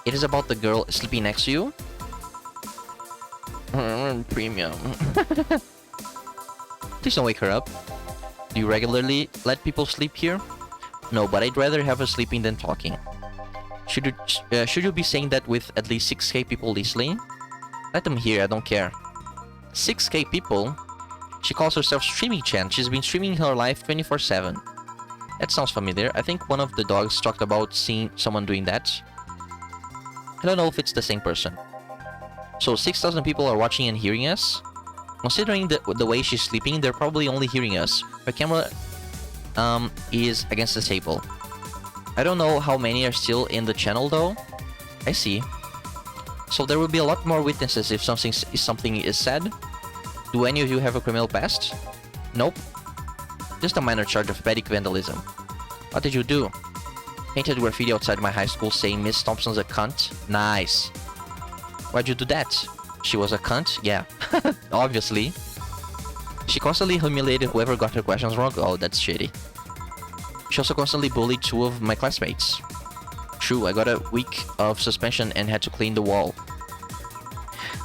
It is about the girl sleeping next to you? Premium. Please don't wake her up. Do you regularly let people sleep here? No, but I'd rather have her sleeping than talking. Should you be saying that with at least 6k people listening? Let them hear, I don't care. 6k people? She calls herself Streaming Chan. She's been streaming her life 24/7. That sounds familiar. I think one of the dogs talked about seeing someone doing that. I don't know if it's the same person. So 6,000 people are watching and hearing us? Considering the way she's sleeping, they're probably only hearing us. Her camera is against the table. I don't know how many are still in the channel though. I see. So there will be a lot more witnesses if something is said. Do any of you have a criminal past? Nope. Just a minor charge of petty vandalism. What did you do? Painted graffiti outside my high school saying Miss Thompson's a cunt. Nice. Why'd you do that? She was a cunt? Yeah. Obviously. She constantly humiliated whoever got her questions wrong. Oh, that's shitty. She also constantly bullied 2 of my classmates. True, I got a week of suspension and had to clean the wall.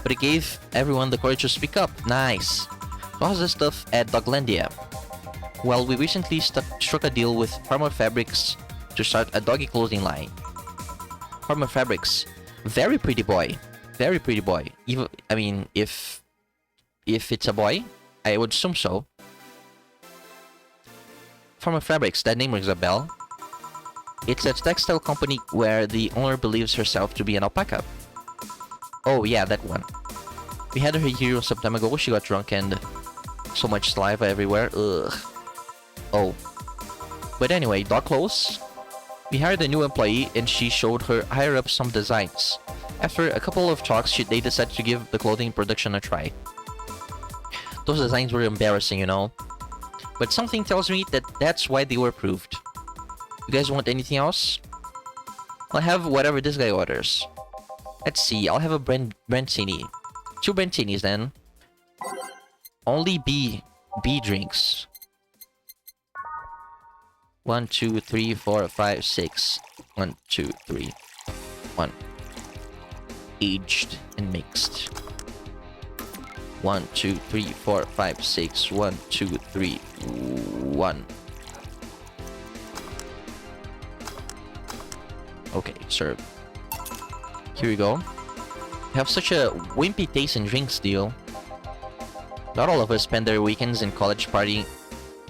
But it gave everyone the courage to speak up. Nice. So how's the stuff at Doglandia? Well, we recently struck a deal with Farmer Fabrics to start a doggy clothing line. Farmer Fabrics. Very pretty boy. Very pretty boy. Even, I mean, if it's a boy, I would assume so. Farmer Fabrics, that name rings a bell. It's a textile company where the owner believes herself to be an alpaca. Oh yeah, that one. We had her here some time ago. She got drunk and So much saliva everywhere. Ugh. Oh. But anyway, dock close. We hired a new employee and she showed her higher up some designs. After a couple of talks, they decided to give the clothing production a try. Those designs were embarrassing, you know. But something tells me that that's why they were approved. You guys want anything else? I'll have whatever this guy orders. Let's see, I'll have a Brentini. 2 Brentinis then. Only B drinks. 1, 2, 3, 4, 5, 6. 1, 2, 3. 1. Aged and mixed. 1, 2, 3, 4, 5, 6. 1, 2, 3, 1. Okay, serve. Here we go. You have such a wimpy taste in drinks, deal. Not all of us spend their weekends in college partying.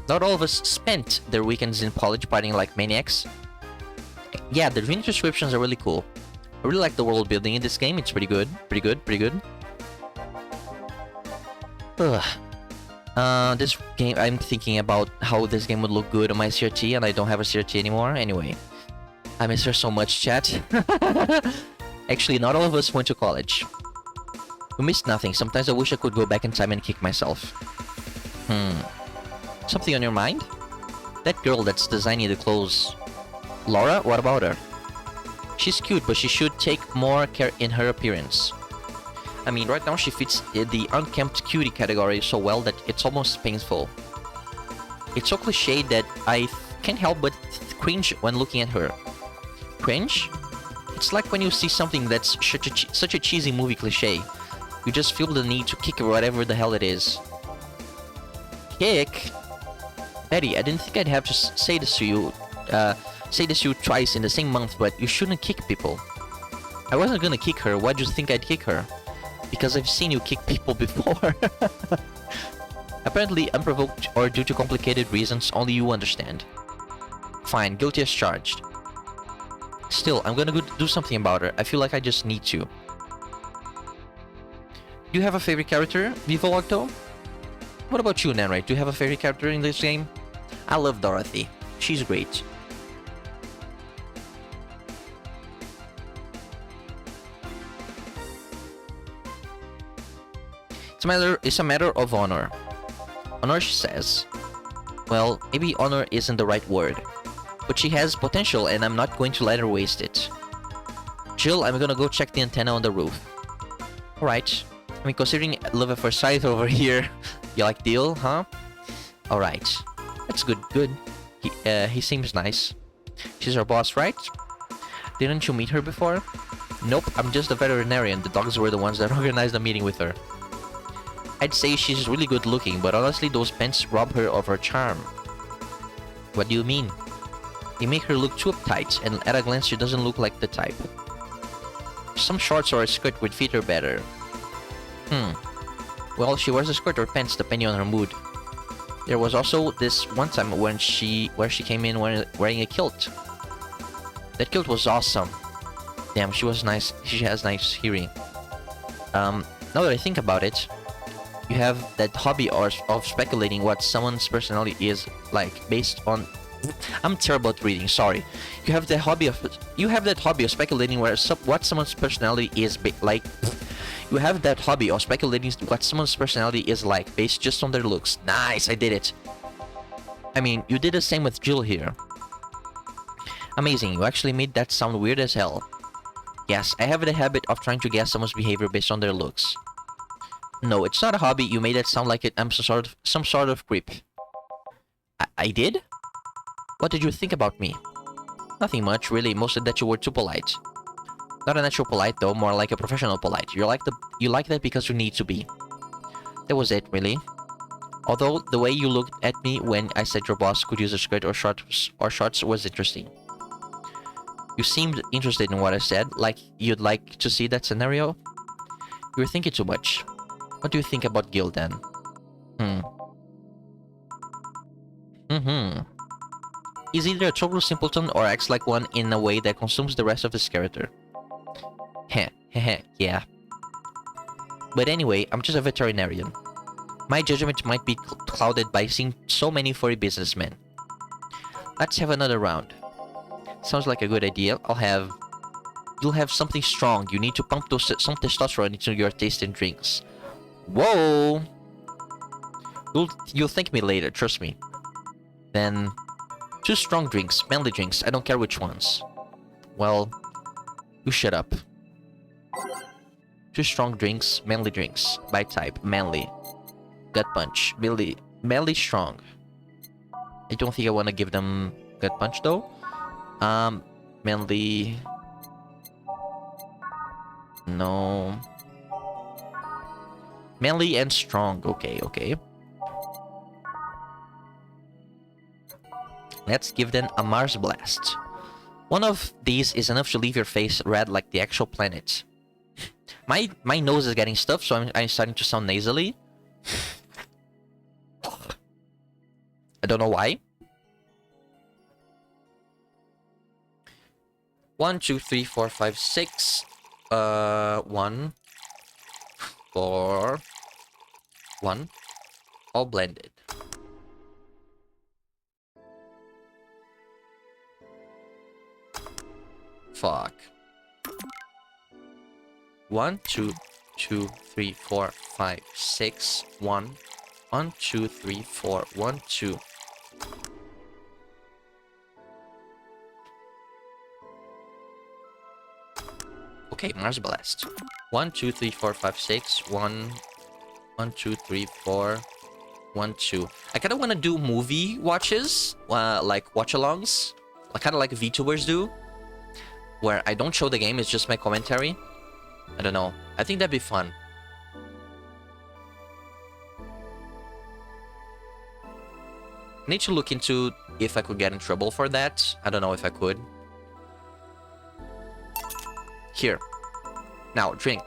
Not all of us spent their weekends in college partying like maniacs. Yeah, the drink descriptions are really cool. I really like the world building in this game. It's pretty good. Pretty good. Pretty good. Ugh. This game, I'm thinking about how this game would look good on my CRT, and I don't have a CRT anymore. Anyway, I miss her so much, chat. Actually, not all of us went to college. We missed nothing. Sometimes I wish I could go back in time and kick myself. Something on your mind? That girl that's designing the clothes. Laura, what about her? She's cute, but she should take more care in her appearance. I mean, right now she fits the unkempt cutie category so well that it's almost painful. It's so cliched that I can't help but cringe when looking at her. Cringe? It's like when you see something that's such a cheesy movie cliche. You just feel the need to kick whatever the hell it is. Kick? Betty, I didn't think I'd have to say this to you twice in the same month, but you shouldn't kick people. I wasn't gonna kick her. Why'd you think I'd kick her? Because I've seen you kick people before. Apparently unprovoked or due to complicated reasons only you understand. Fine, guilty as charged. Still, I'm gonna go do something about her. I feel like I just need to. Do you have a favorite character, Vivo Octo? What about you, Nanrite? Do you have a favorite character in this game? I love Dorothy. She's great. It's a matter of honor. Honor, she says. Well, maybe honor isn't the right word. But she has potential and I'm not going to let her waste it. Jill, I'm gonna go check the antenna on the roof. Alright. I mean, considering love at first sight over here, you like deal, huh? Alright. That's good, good. He seems nice. She's our boss, right? Didn't you meet her before? Nope, I'm just a veterinarian. The dogs were the ones that organized the meeting with her. I'd say she's really good looking, but honestly those pants rob her of her charm. What do you mean? They make her look too uptight, and at a glance she doesn't look like the type. Some shorts or a skirt would fit her better. Well, she wears a skirt or pants depending on her mood. There was also this one time when she came in wearing a kilt. That kilt was awesome. Damn, she was nice. She has nice hearing. Now that I think about it, you have that hobby of speculating what someone's personality is like based on. I'm terrible at reading. Sorry. You have that hobby of speculating what someone's personality is like. You have that hobby of speculating what someone's personality is like based just on their looks. Nice, I did it. I mean, you did the same with Jill here. Amazing, you actually made that sound weird as hell. Yes, I have the habit of trying to guess someone's behavior based on their looks. No, it's not a hobby. You made it sound like I'm some sort of creep. I did? What did you think about me? Nothing much, really. Mostly that you were too polite. Not a natural polite though, more like a professional polite. You like that because you need to be. That was it, really. Although the way you looked at me when I said your boss could use a skirt or shorts was interesting. You seemed interested in what I said, like you'd like to see that scenario. You were thinking too much. What do you think about Gil then? He's either a total simpleton or acts like one in a way that consumes the rest of his character. Yeah. But anyway, I'm just a veterinarian. My judgment might be clouded by seeing so many furry businessmen. Let's have another round. Sounds like a good idea. You'll have something strong. You need to pump some testosterone into your taste and drinks. Whoa! You'll thank me later, trust me. Then, 2 strong drinks, manly drinks. I don't care which ones. Well, you shut up. 2 strong drinks, manly drinks. By type, manly. Gut punch, manly strong. I don't think I want to give them gut punch though. Manly. No. Manly and strong. Okay, okay. Let's give them a Mars blast. One of these is enough to leave your face red like the actual planet. My nose is getting stuffed, so I'm starting to sound nasally. I don't know why. 1, 2, 3, 4, 5, 6. 1, 4, 1. All blended. Fuck. 1, 2, 2, 3, 4, 5, 6. 1. 1, 2, 3, 4. 1, 2. Okay, Mars Blast. 1, 2, 3, 4, 5, 6. 1, 1, 2, 3, 4. 1, 2. I kind of want to do movie watches, like watch-alongs, kind of like VTubers do, where I don't show the game, it's just my commentary. I don't know. I think that'd be fun. Need to look into if I could get in trouble for that. I don't know if I could. Here. Now, drink.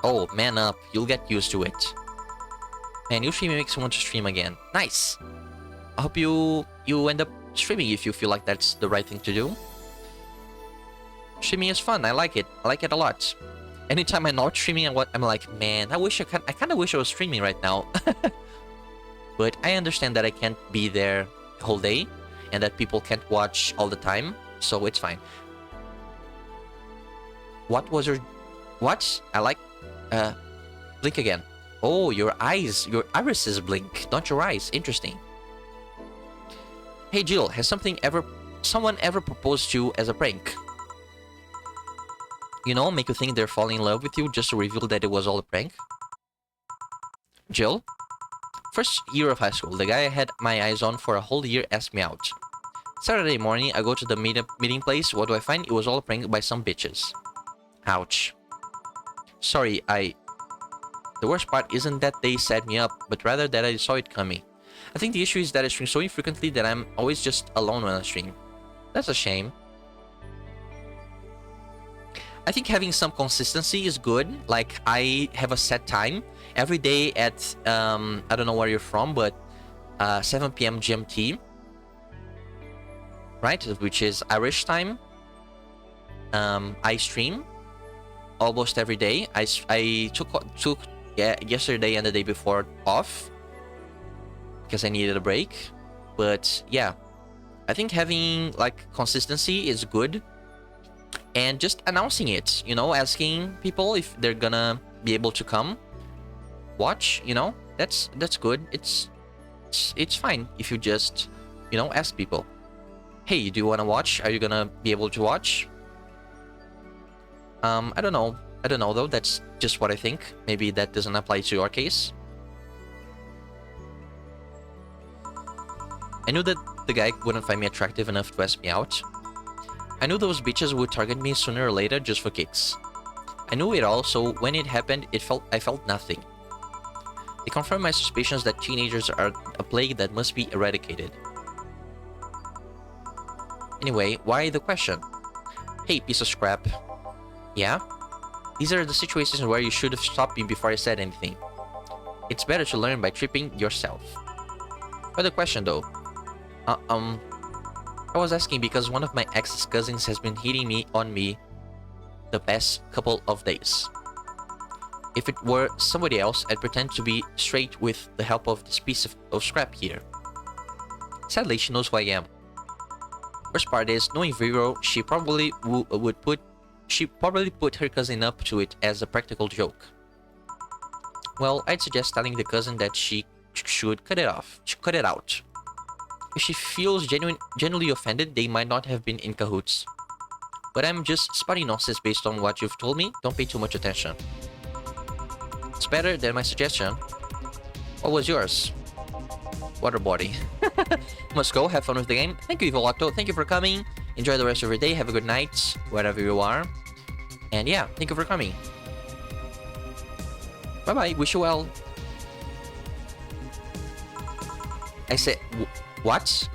Oh, man up. You'll get used to it. Man, your streaming makes me want to stream again. Nice. I hope you end up streaming if you feel like that's the right thing to do. Streaming is fun. I like it. I like it a lot. Anytime I'm not streaming, I'm like, man, I kind of wish I was streaming right now. But I understand that I can't be there the whole day and that people can't watch all the time, so it's fine. What was your... What? I like... blink again. Oh, your eyes. Your irises blink, not your eyes. Interesting. Hey Jill, has someone ever proposed to you as a prank? You know, make you think they're falling in love with you just to reveal that it was all a prank? Jill? First year of high school, the guy I had my eyes on for a whole year asked me out. Saturday morning, I go to the meeting place. What do I find? It was all a prank by some bitches. Ouch. Sorry, The worst part isn't that they set me up, but rather that I saw it coming. I think the issue is that I stream so infrequently that I'm always just alone when I stream. That's a shame. I think having some consistency is good. Like, I have a set time every day at, I don't know where you're from, but 7 p.m. GMT, right? Which is Irish time. I stream almost every day. I took yesterday and the day before off because I needed a break. But yeah, I think having like consistency is good. And just announcing it, you know, asking people if they're gonna be able to come watch, you know, that's good. It's fine if you just, you know, ask people, hey, do you want to watch? Are you gonna be able to watch? I don't know though. That's just what I think. Maybe that doesn't apply to your case. I knew that the guy wouldn't find me attractive enough to ask me out. I knew those bitches would target me sooner or later just for kicks. I knew it all, so when it happened, I felt nothing. It confirmed my suspicions that teenagers are a plague that must be eradicated. Anyway, why the question? Hey, piece of scrap. Yeah? These are the situations where you should have stopped me before I said anything. It's better to learn by tripping yourself. But the question though, I was asking because one of my ex's cousins has been hitting on me the past couple of days. If it were somebody else, I'd pretend to be straight with the help of this piece of scrap here. Sadly, she knows who I am. Worst part is, knowing Vero, she probably put her cousin up to it as a practical joke. Well, I'd suggest telling the cousin that she should cut it out. If she feels genuinely offended, they might not have been in cahoots. But I'm just spouting nonsense based on what you've told me. Don't pay too much attention. It's better than my suggestion. What was yours? Water body. Must go. Have fun with the game. Thank you, Evolocto. Thank you for coming. Enjoy the rest of your day. Have a good night, wherever you are. And yeah, thank you for coming. Bye-bye. Wish you well. I said, what?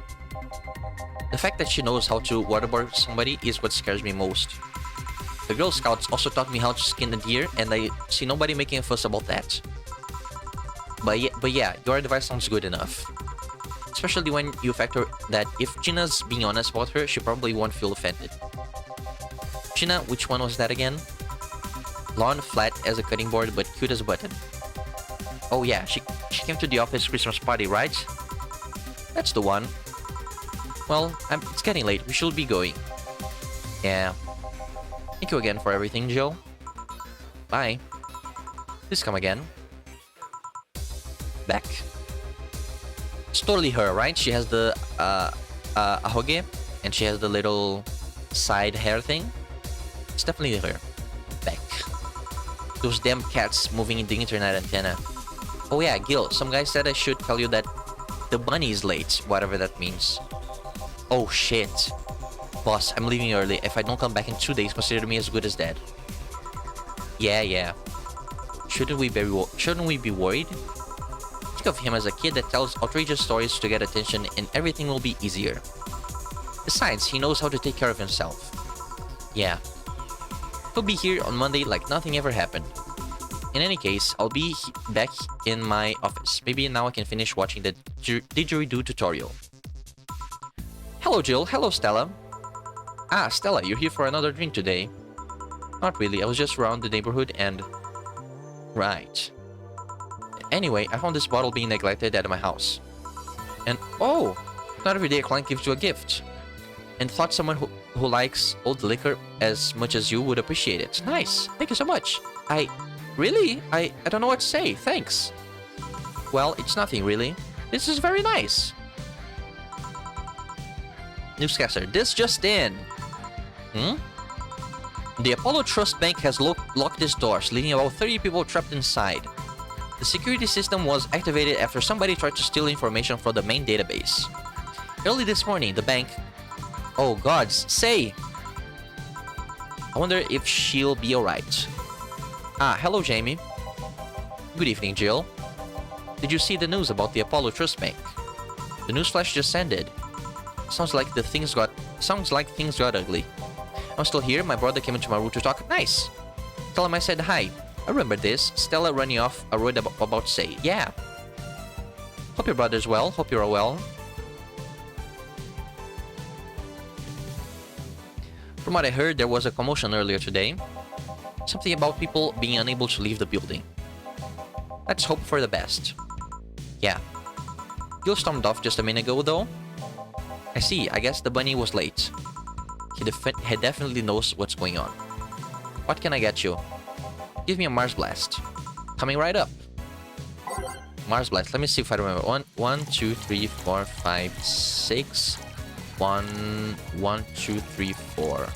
The fact that she knows how to waterboard somebody is what scares me most. The Girl Scouts also taught me how to skin a deer, and I see nobody making a fuss about that. But yeah, your advice sounds good enough. Especially when you factor that if Gina's being honest about her, she probably won't feel offended. Gina, which one was that again? Lawn, flat as a cutting board, but cute as a button. Oh yeah, she came to the office Christmas party, right? That's the one. Well, it's getting late. We should be going. Yeah. Thank you again for everything, Joe. Bye. Please come again. Back. It's totally her, right? She has the ahoge, and she has the little side hair thing. It's definitely her. Back. Those damn cats moving in the internet antenna. Oh yeah, Gil, some guy said I should tell you that the bunny is late, whatever that means. Oh shit. Boss, I'm leaving early. If I don't come back in 2 days, consider me as good as dead. Yeah. Shouldn't we be worried? Think of him as a kid that tells outrageous stories to get attention and everything will be easier. Besides, he knows how to take care of himself. Yeah. He'll be here on Monday like nothing ever happened. In any case, I'll be back in my office. Maybe now I can finish watching the didgeridoo tutorial. Hello, Jill. Hello, Stella. Ah, Stella, you're here for another drink today. Not really. I was just around the neighborhood and... Right. Anyway, I found this bottle being neglected at my house. And oh! Not every day a client gives you a gift. And thought someone who likes old liquor as much as you would appreciate it. Nice. Thank you so much. Really? I don't know what to say. Thanks. Well, it's nothing really. This is very nice. Newscaster, this just in. The Apollo Trust Bank has locked its doors, leaving about 30 people trapped inside. The security system was activated after somebody tried to steal information from the main database. Early this morning, the bank... Oh gods, say! I wonder if she'll be alright. Ah, hello Jamie. Good evening, Jill. Did you see the news about the Apollo Trust Bank? The newsflash just ended. Sounds like things got ugly. I'm still here. My brother came into my room to talk. Nice. Tell him I said hi. I remember this. Stella running off. I wrote about to say. Yeah. Hope your brother's well. Hope you're well. From what I heard, there was a commotion earlier today. Something about people being unable to leave the building. Let's hope for the best. Yeah. Gil stormed off just a minute ago, though. I see. I guess the bunny was late. He definitely knows what's going on. What can I get you? Give me a Mars Blast. Coming right up. Mars Blast. Let me see if I remember. 1, 2, 3, 4, 5, 6. 1, 2, 3, 4.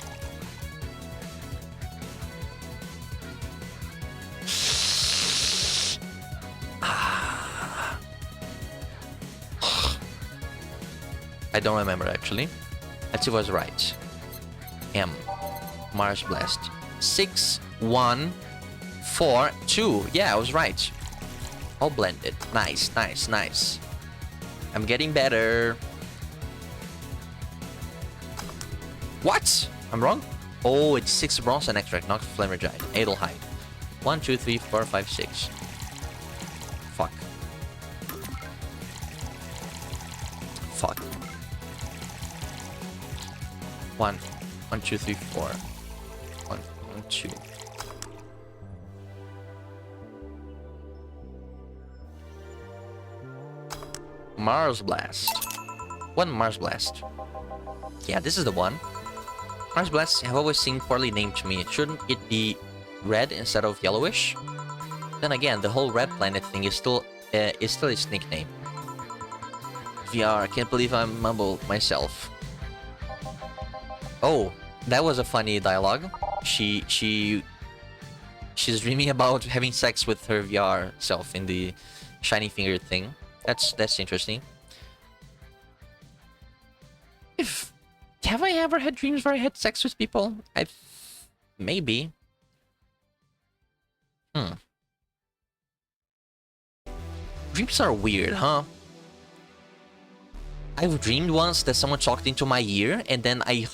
I don't remember actually. Let's see if I was right. M. Mars Blast. 6, 1, 4, 2. Yeah, I was right. All blended. Nice, nice, nice. I'm getting better. What? I'm wrong? Oh, it's 6 Bronson Extract, not Flamergide. Adelhide. 1, 2, 3, 4, 5, 6. Fuck. Fuck. 1, 2, 3, 4. 1, 2. Mars Blast. One Mars Blast. Yeah, this is the one. Mars Blasts have always seemed poorly named to me. Shouldn't it be red instead of yellowish? Then again, the whole red planet thing is still its nickname. VR, I can't believe I mumbled myself. Oh, that was a funny dialogue. She's dreaming about having sex with her VR self in the shiny finger thing. That's interesting. Have I ever had dreams where I had sex with people? Maybe. Dreams are weird, huh? I've dreamed once that someone talked into my ear, and then I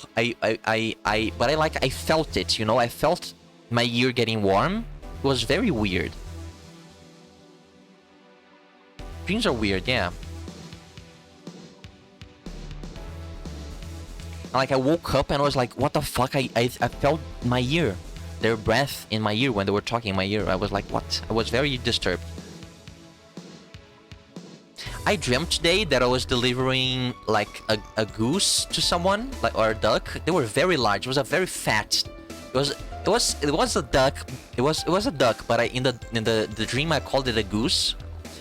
felt it, you know? I felt my ear getting warm. It was very weird. Dreams are weird, yeah. Like, I woke up and I was like, what the fuck? I felt my ear. Their breath in my ear when they were talking in my ear. I was like, what? I was very disturbed. I dreamt today that I was delivering, like, a goose to someone, like, or a duck. They were very large. It was a very fat. It was a duck. It was a duck, but in the dream I called it a goose.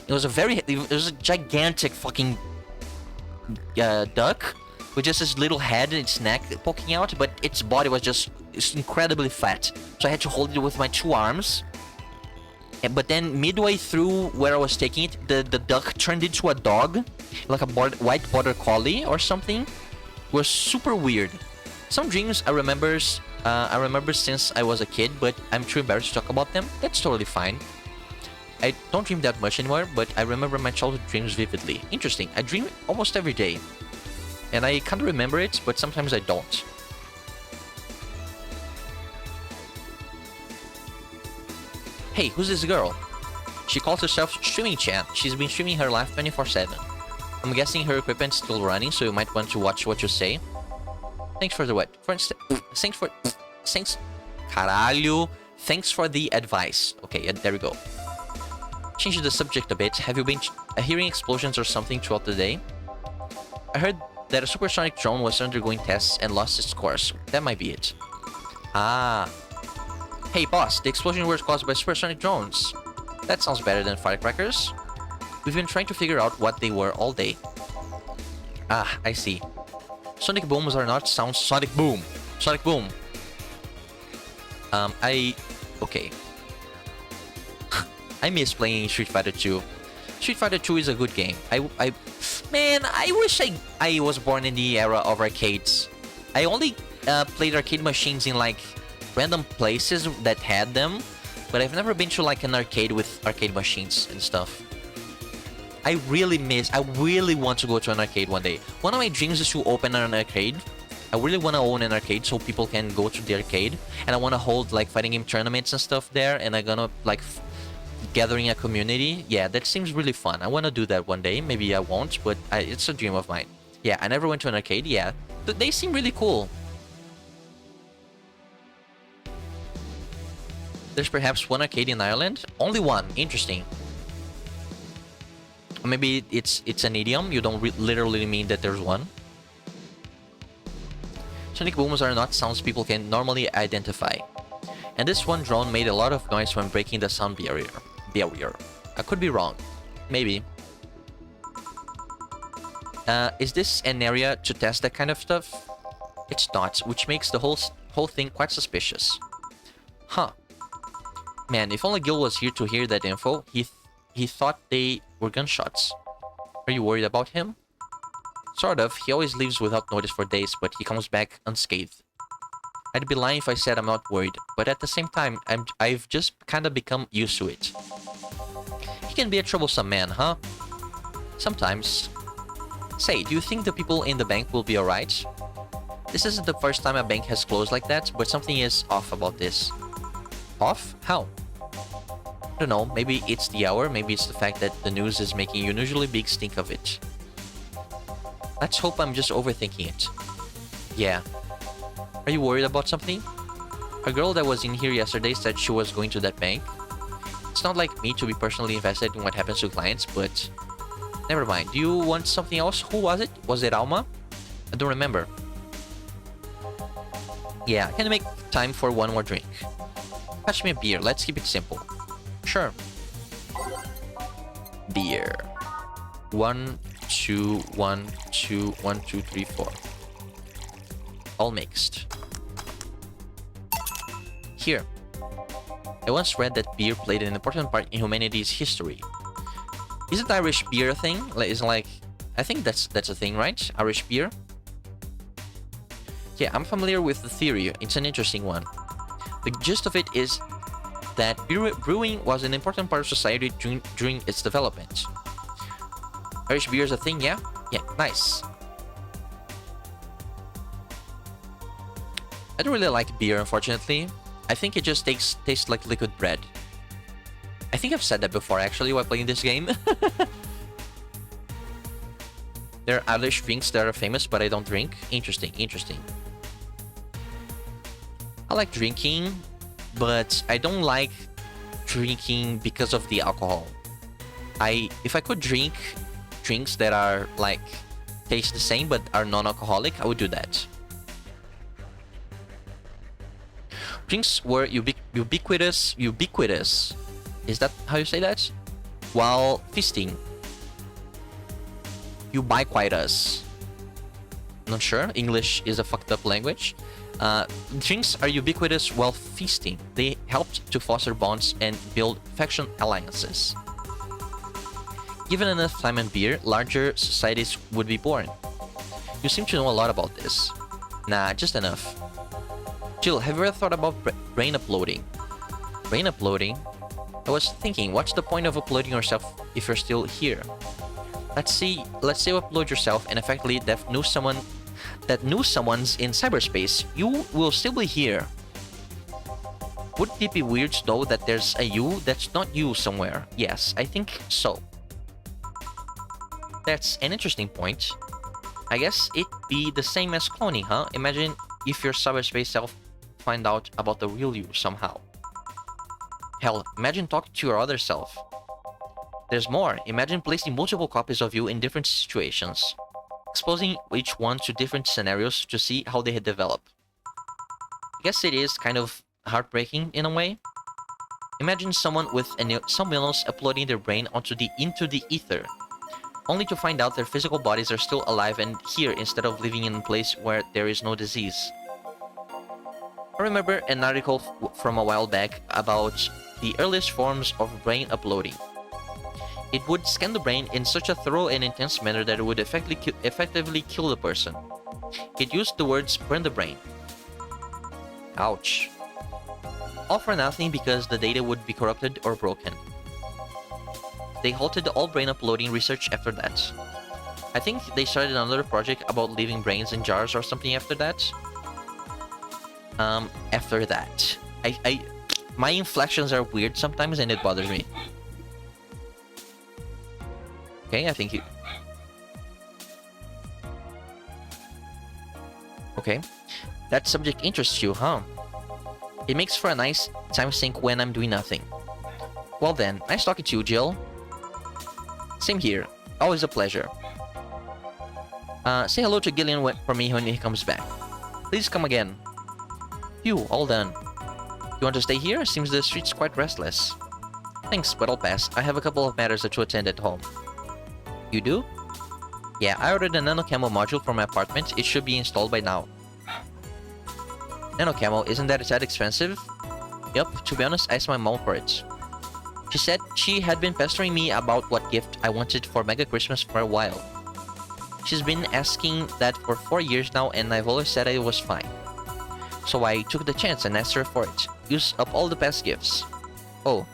It was a gigantic fucking duck with just this little head and its neck poking out, but its body was just incredibly fat. So I had to hold it with my 2 arms. But then midway through where I was taking it, the duck turned into a dog, like a white border collie or something. It was super weird. Some dreams I remember since I was a kid, but I'm too embarrassed to talk about them. That's totally fine. I don't dream that much anymore, but I remember my childhood dreams vividly. Interesting. I dream almost every day. And I kind of remember it, but sometimes I don't. Hey, who's this girl? She calls herself Streaming Chan. She's been streaming her live 24/7. I'm guessing her equipment's still running, so you might want to watch what you say. Thanks for the what? Thanks. Caralho. Thanks for the advice. Okay, there we go. Change the subject a bit. Have you been hearing explosions or something throughout the day? I heard that a supersonic drone was undergoing tests and lost its course. That might be it. Ah. Hey boss, the explosion was caused by supersonic drones. That sounds better than firecrackers. We've been trying to figure out what they were all day. Ah, I see. Sonic booms are not sounds. Sonic boom. Sonic boom. Okay. I miss playing Street Fighter 2. Street Fighter 2 is a good game. Man, I wish I was born in the era of arcades. I only played arcade machines in like random places that had them, but I've never been to like an arcade with arcade machines and stuff. I really want to go to an arcade one day. One of my dreams is to open an arcade. I really want to own an arcade so people can go to the arcade, and I want to hold like fighting game tournaments and stuff there, and I'm gonna like gathering a community. Yeah, that seems really fun. I want to do that one day. Maybe I won't, but it's a dream of mine. Yeah, I never went to an arcade. Yeah, they seem really cool. There's perhaps one arcade in Ireland. Only one. Interesting. Maybe it's an idiom. You don't literally mean that there's one. Sonic booms are not sounds people can normally identify. And this one drone made a lot of noise when breaking the sound barrier. I could be wrong. Maybe. Is this an area to test that kind of stuff? It's not, which makes the whole thing quite suspicious. Huh. Man, if only Gil was here to hear that info. He thought they were gunshots. Are you worried about him? Sort of. He always leaves without notice for days, but he comes back unscathed. I'd be lying if I said I'm not worried, but at the same time, I've just kind of become used to it. He can be a troublesome man, huh? Sometimes. Say, do you think the people in the bank will be alright? This isn't the first time a bank has closed like that, but something is off about this. Off? How? I don't know, maybe it's the hour, maybe it's the fact that the news is making an unusually big stink of it. Let's hope I'm just overthinking it. Yeah. Are you worried about something? A girl that was in here yesterday said she was going to that bank. It's not like me to be personally invested in what happens to clients, but Never mind. Do you want something else? Who was it? Was it Alma? I don't remember. Yeah, can I make time for one more drink? Fetch me a beer. Let's keep it simple. Sure. Beer. 1, 2, 1, 2, 1, 2, 3, 4. All mixed. Here. I once read that beer played an important part in humanity's history. Isn't Irish beer a thing? Is like, I think that's a thing, right? Irish beer. Yeah, I'm familiar with the theory. It's an interesting one. The gist of it is that brewing was an important part of society during its development. Irish beer is a thing, yeah? Yeah, nice. I don't really like beer, unfortunately. I think it just tastes like liquid bread. I think I've said that before, actually, while playing this game. There are Irish drinks that are famous, but I don't drink. Interesting, interesting. I like drinking, but I don't like drinking because of the alcohol. If I could drink drinks that are like taste the same but are non-alcoholic, I would do that. Drinks were ubiquitous. Is that how you say that? While feasting. Ubiquitous. Not sure. English is a fucked up language. Drinks are ubiquitous while feasting. They helped to foster bonds and build faction alliances. Given enough time and beer, larger societies would be born. You seem to know a lot about this. Nah, just enough. Jill, have you ever thought about brain uploading? Brain uploading? I was thinking, what's the point of uploading yourself if you're still here? Let's say you upload yourself and effectively that knew someone's in cyberspace. You will still be here. Wouldn't it be weird to know that there's a you that's not you somewhere? Yes, I think so. That's an interesting point. I guess it'd be the same as cloning, huh? Imagine if your cyberspace self find out about the real you somehow. Hell, imagine talking to your other self. There's more. Imagine placing multiple copies of you in different situations, exposing each one to different scenarios to see how they develop. I guess it is kind of heartbreaking in a way. Imagine someone else uploading their brain into the ether, only to find out their physical bodies are still alive and here instead of living in a place where there is no disease. I remember an article from a while back about the earliest forms of brain uploading. It would scan the brain in such a thorough and intense manner that it would effectively kill the person. It used the words "burn the brain." Ouch. All for nothing because the data would be corrupted or broken. They halted all brain uploading research after that. I think they started another project about leaving brains in jars or something after that. After that. My inflections are weird sometimes and it bothers me. Okay, I think you... Okay. That subject interests you, huh? It makes for a nice time sink when I'm doing nothing. Well then, nice talking to you, Jill. Same here. Always a pleasure. Say hello to Gillian for me when he comes back. Please come again. Phew, all done. You want to stay here? Seems the street's quite restless. Thanks, but I'll pass. I have a couple of matters to attend at home. You do? Yeah, I ordered a nano camo module for my apartment. It should be installed by now. Nano camo, isn't that expensive? Yup, to be honest, I asked my mom for it. She said she had been pestering me about what gift I wanted for Mega Christmas for a while. She's been asking that for 4 years now and I've always said it was fine. So I took the chance and asked her for it. Use up all the past gifts. Oh.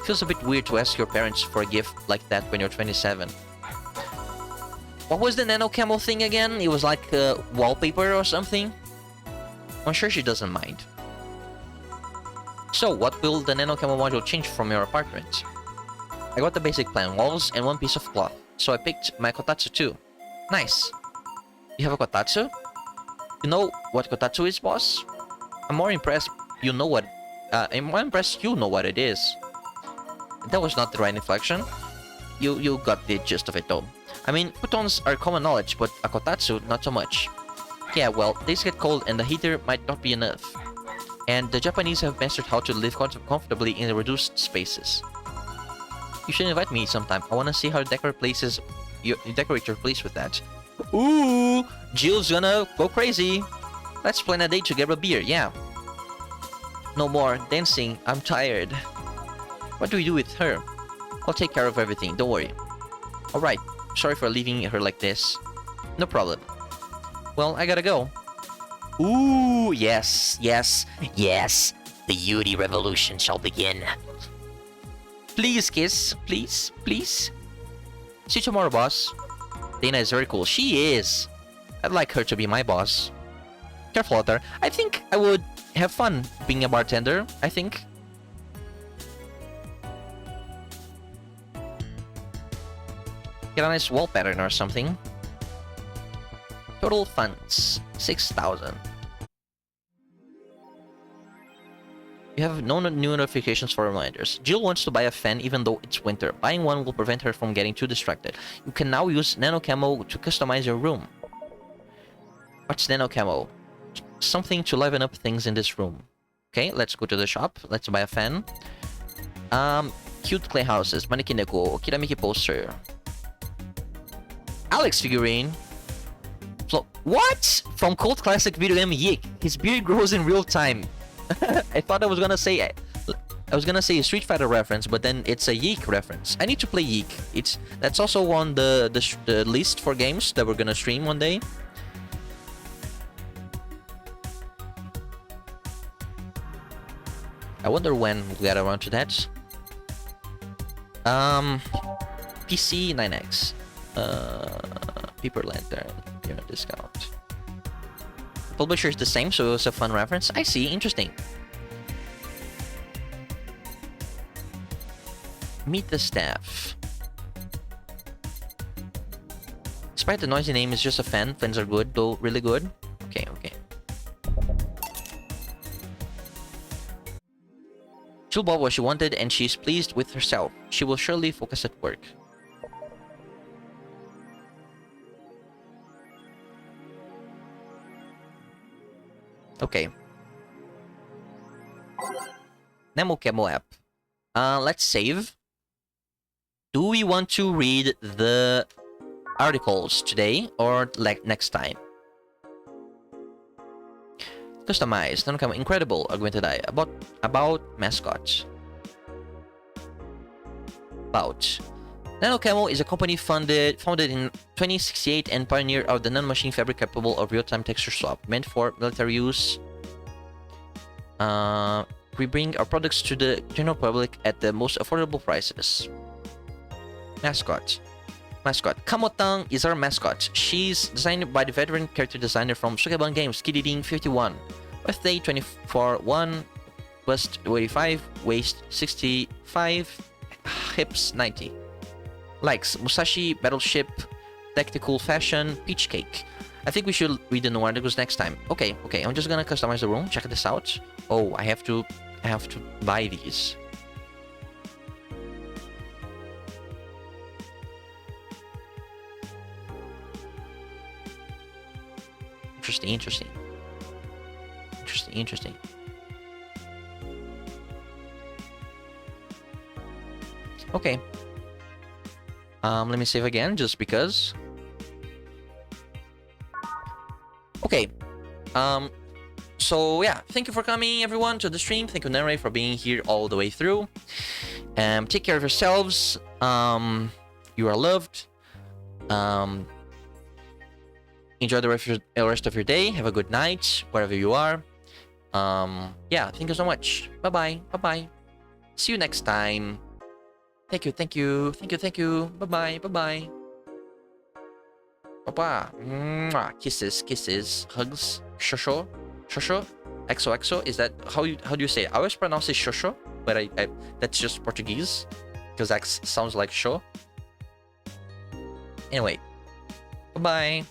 Feels a bit weird to ask your parents for a gift like that when you're 27. What was the nano camo thing again? It was like wallpaper or something? I'm sure she doesn't mind. So, what will the nano camo module change from your apartment? I got the basic plan, walls and one piece of cloth. So I picked my kotatsu too. Nice. You have a kotatsu? You know what kotatsu is, boss? I'm more impressed you know what it is. That was not the right inflection. you got the gist of it though. I mean, futons are common knowledge, but a kotatsu, not so much. Yeah, well, days get cold and the heater might not be enough. And the Japanese have mastered how to live comfortably in reduced spaces. You should invite me sometime. I want to see how you decorate your place with that. Ooh, Jill's gonna go crazy. Let's plan a date to get a beer, yeah. No more dancing, I'm tired. What do we do with her? I'll take care of everything, don't worry. Alright, sorry for leaving her like this. No problem. Well, I gotta go. Ooh, yes, yes, yes. The Yuri revolution shall begin. Please kiss, please, please. See you tomorrow, boss. Dana is very cool. She is. I'd like her to be my boss. Careful out there. I think I would have fun being a bartender, I think. Get a nice wall pattern or something. Total funds 6,000. You have no new notifications for reminders. Jill wants to buy a fan even though it's winter. Buying one will prevent her from getting too distracted. You can now use Nano Camo to customize your room. What's Nano Camo? Something to liven up things in this room. Okay, let's go to the shop. Let's buy a fan. Cute clay houses. Maneki Neko. Kiramiki poster. Alex figurine. What? From cult classic video game Yik. His beard grows in real time. I thought I was gonna say a Street Fighter reference, but then it's a Yeek reference. I need to play Yeek. That's also on the list for games that we're gonna stream one day. I wonder when we get around to that. PC 9X. Paper Lantern. Discount. Publisher is the same, so it was a fun reference. I see. Interesting. Meet the staff. Despite the noisy name, it's just a fan. Fans are good, though really good. Okay, okay. Jill bought what she wanted, and she's pleased with herself. She will surely focus at work. Okay. Nemo Camo app. Let's save. Do we want to read the articles today or like next time? Customize. Nano Camo. Incredible. Augmented eye. About mascots. About. Nano Camo is a company founded in 2068 and pioneer of the nanomachine fabric capable of real-time texture swap, meant for military use. We bring our products to the general public at the most affordable prices. Mascot. Kamotang is our mascot. She's designed by the veteran character designer from Sukeban Games, Kididing51. Birthday 24/1, bust 85, waist 65, hips 90. Likes Musashi, Battleship, Tactical Fashion, Peach Cake. I think we should read the new articles next time. Okay, okay. I'm just gonna customize the room. Check this out. Oh, I have to buy these. Interesting. Okay. Let me save again, just because. Okay. So yeah, thank you for coming, everyone, to the stream. Thank you, Nare, for being here all the way through. Take care of yourselves. You are loved. Enjoy the rest of your day. Have a good night, wherever you are. Yeah, thank you so much. Bye-bye. See you next time. Thank you. Bye-bye. Papa. Mwah. Kisses. Hugs. Shosho. XOXO. Is that how do you say it? I always pronounce it shosho, but I that's just Portuguese, because X sounds like sho. Anyway. Bye-bye.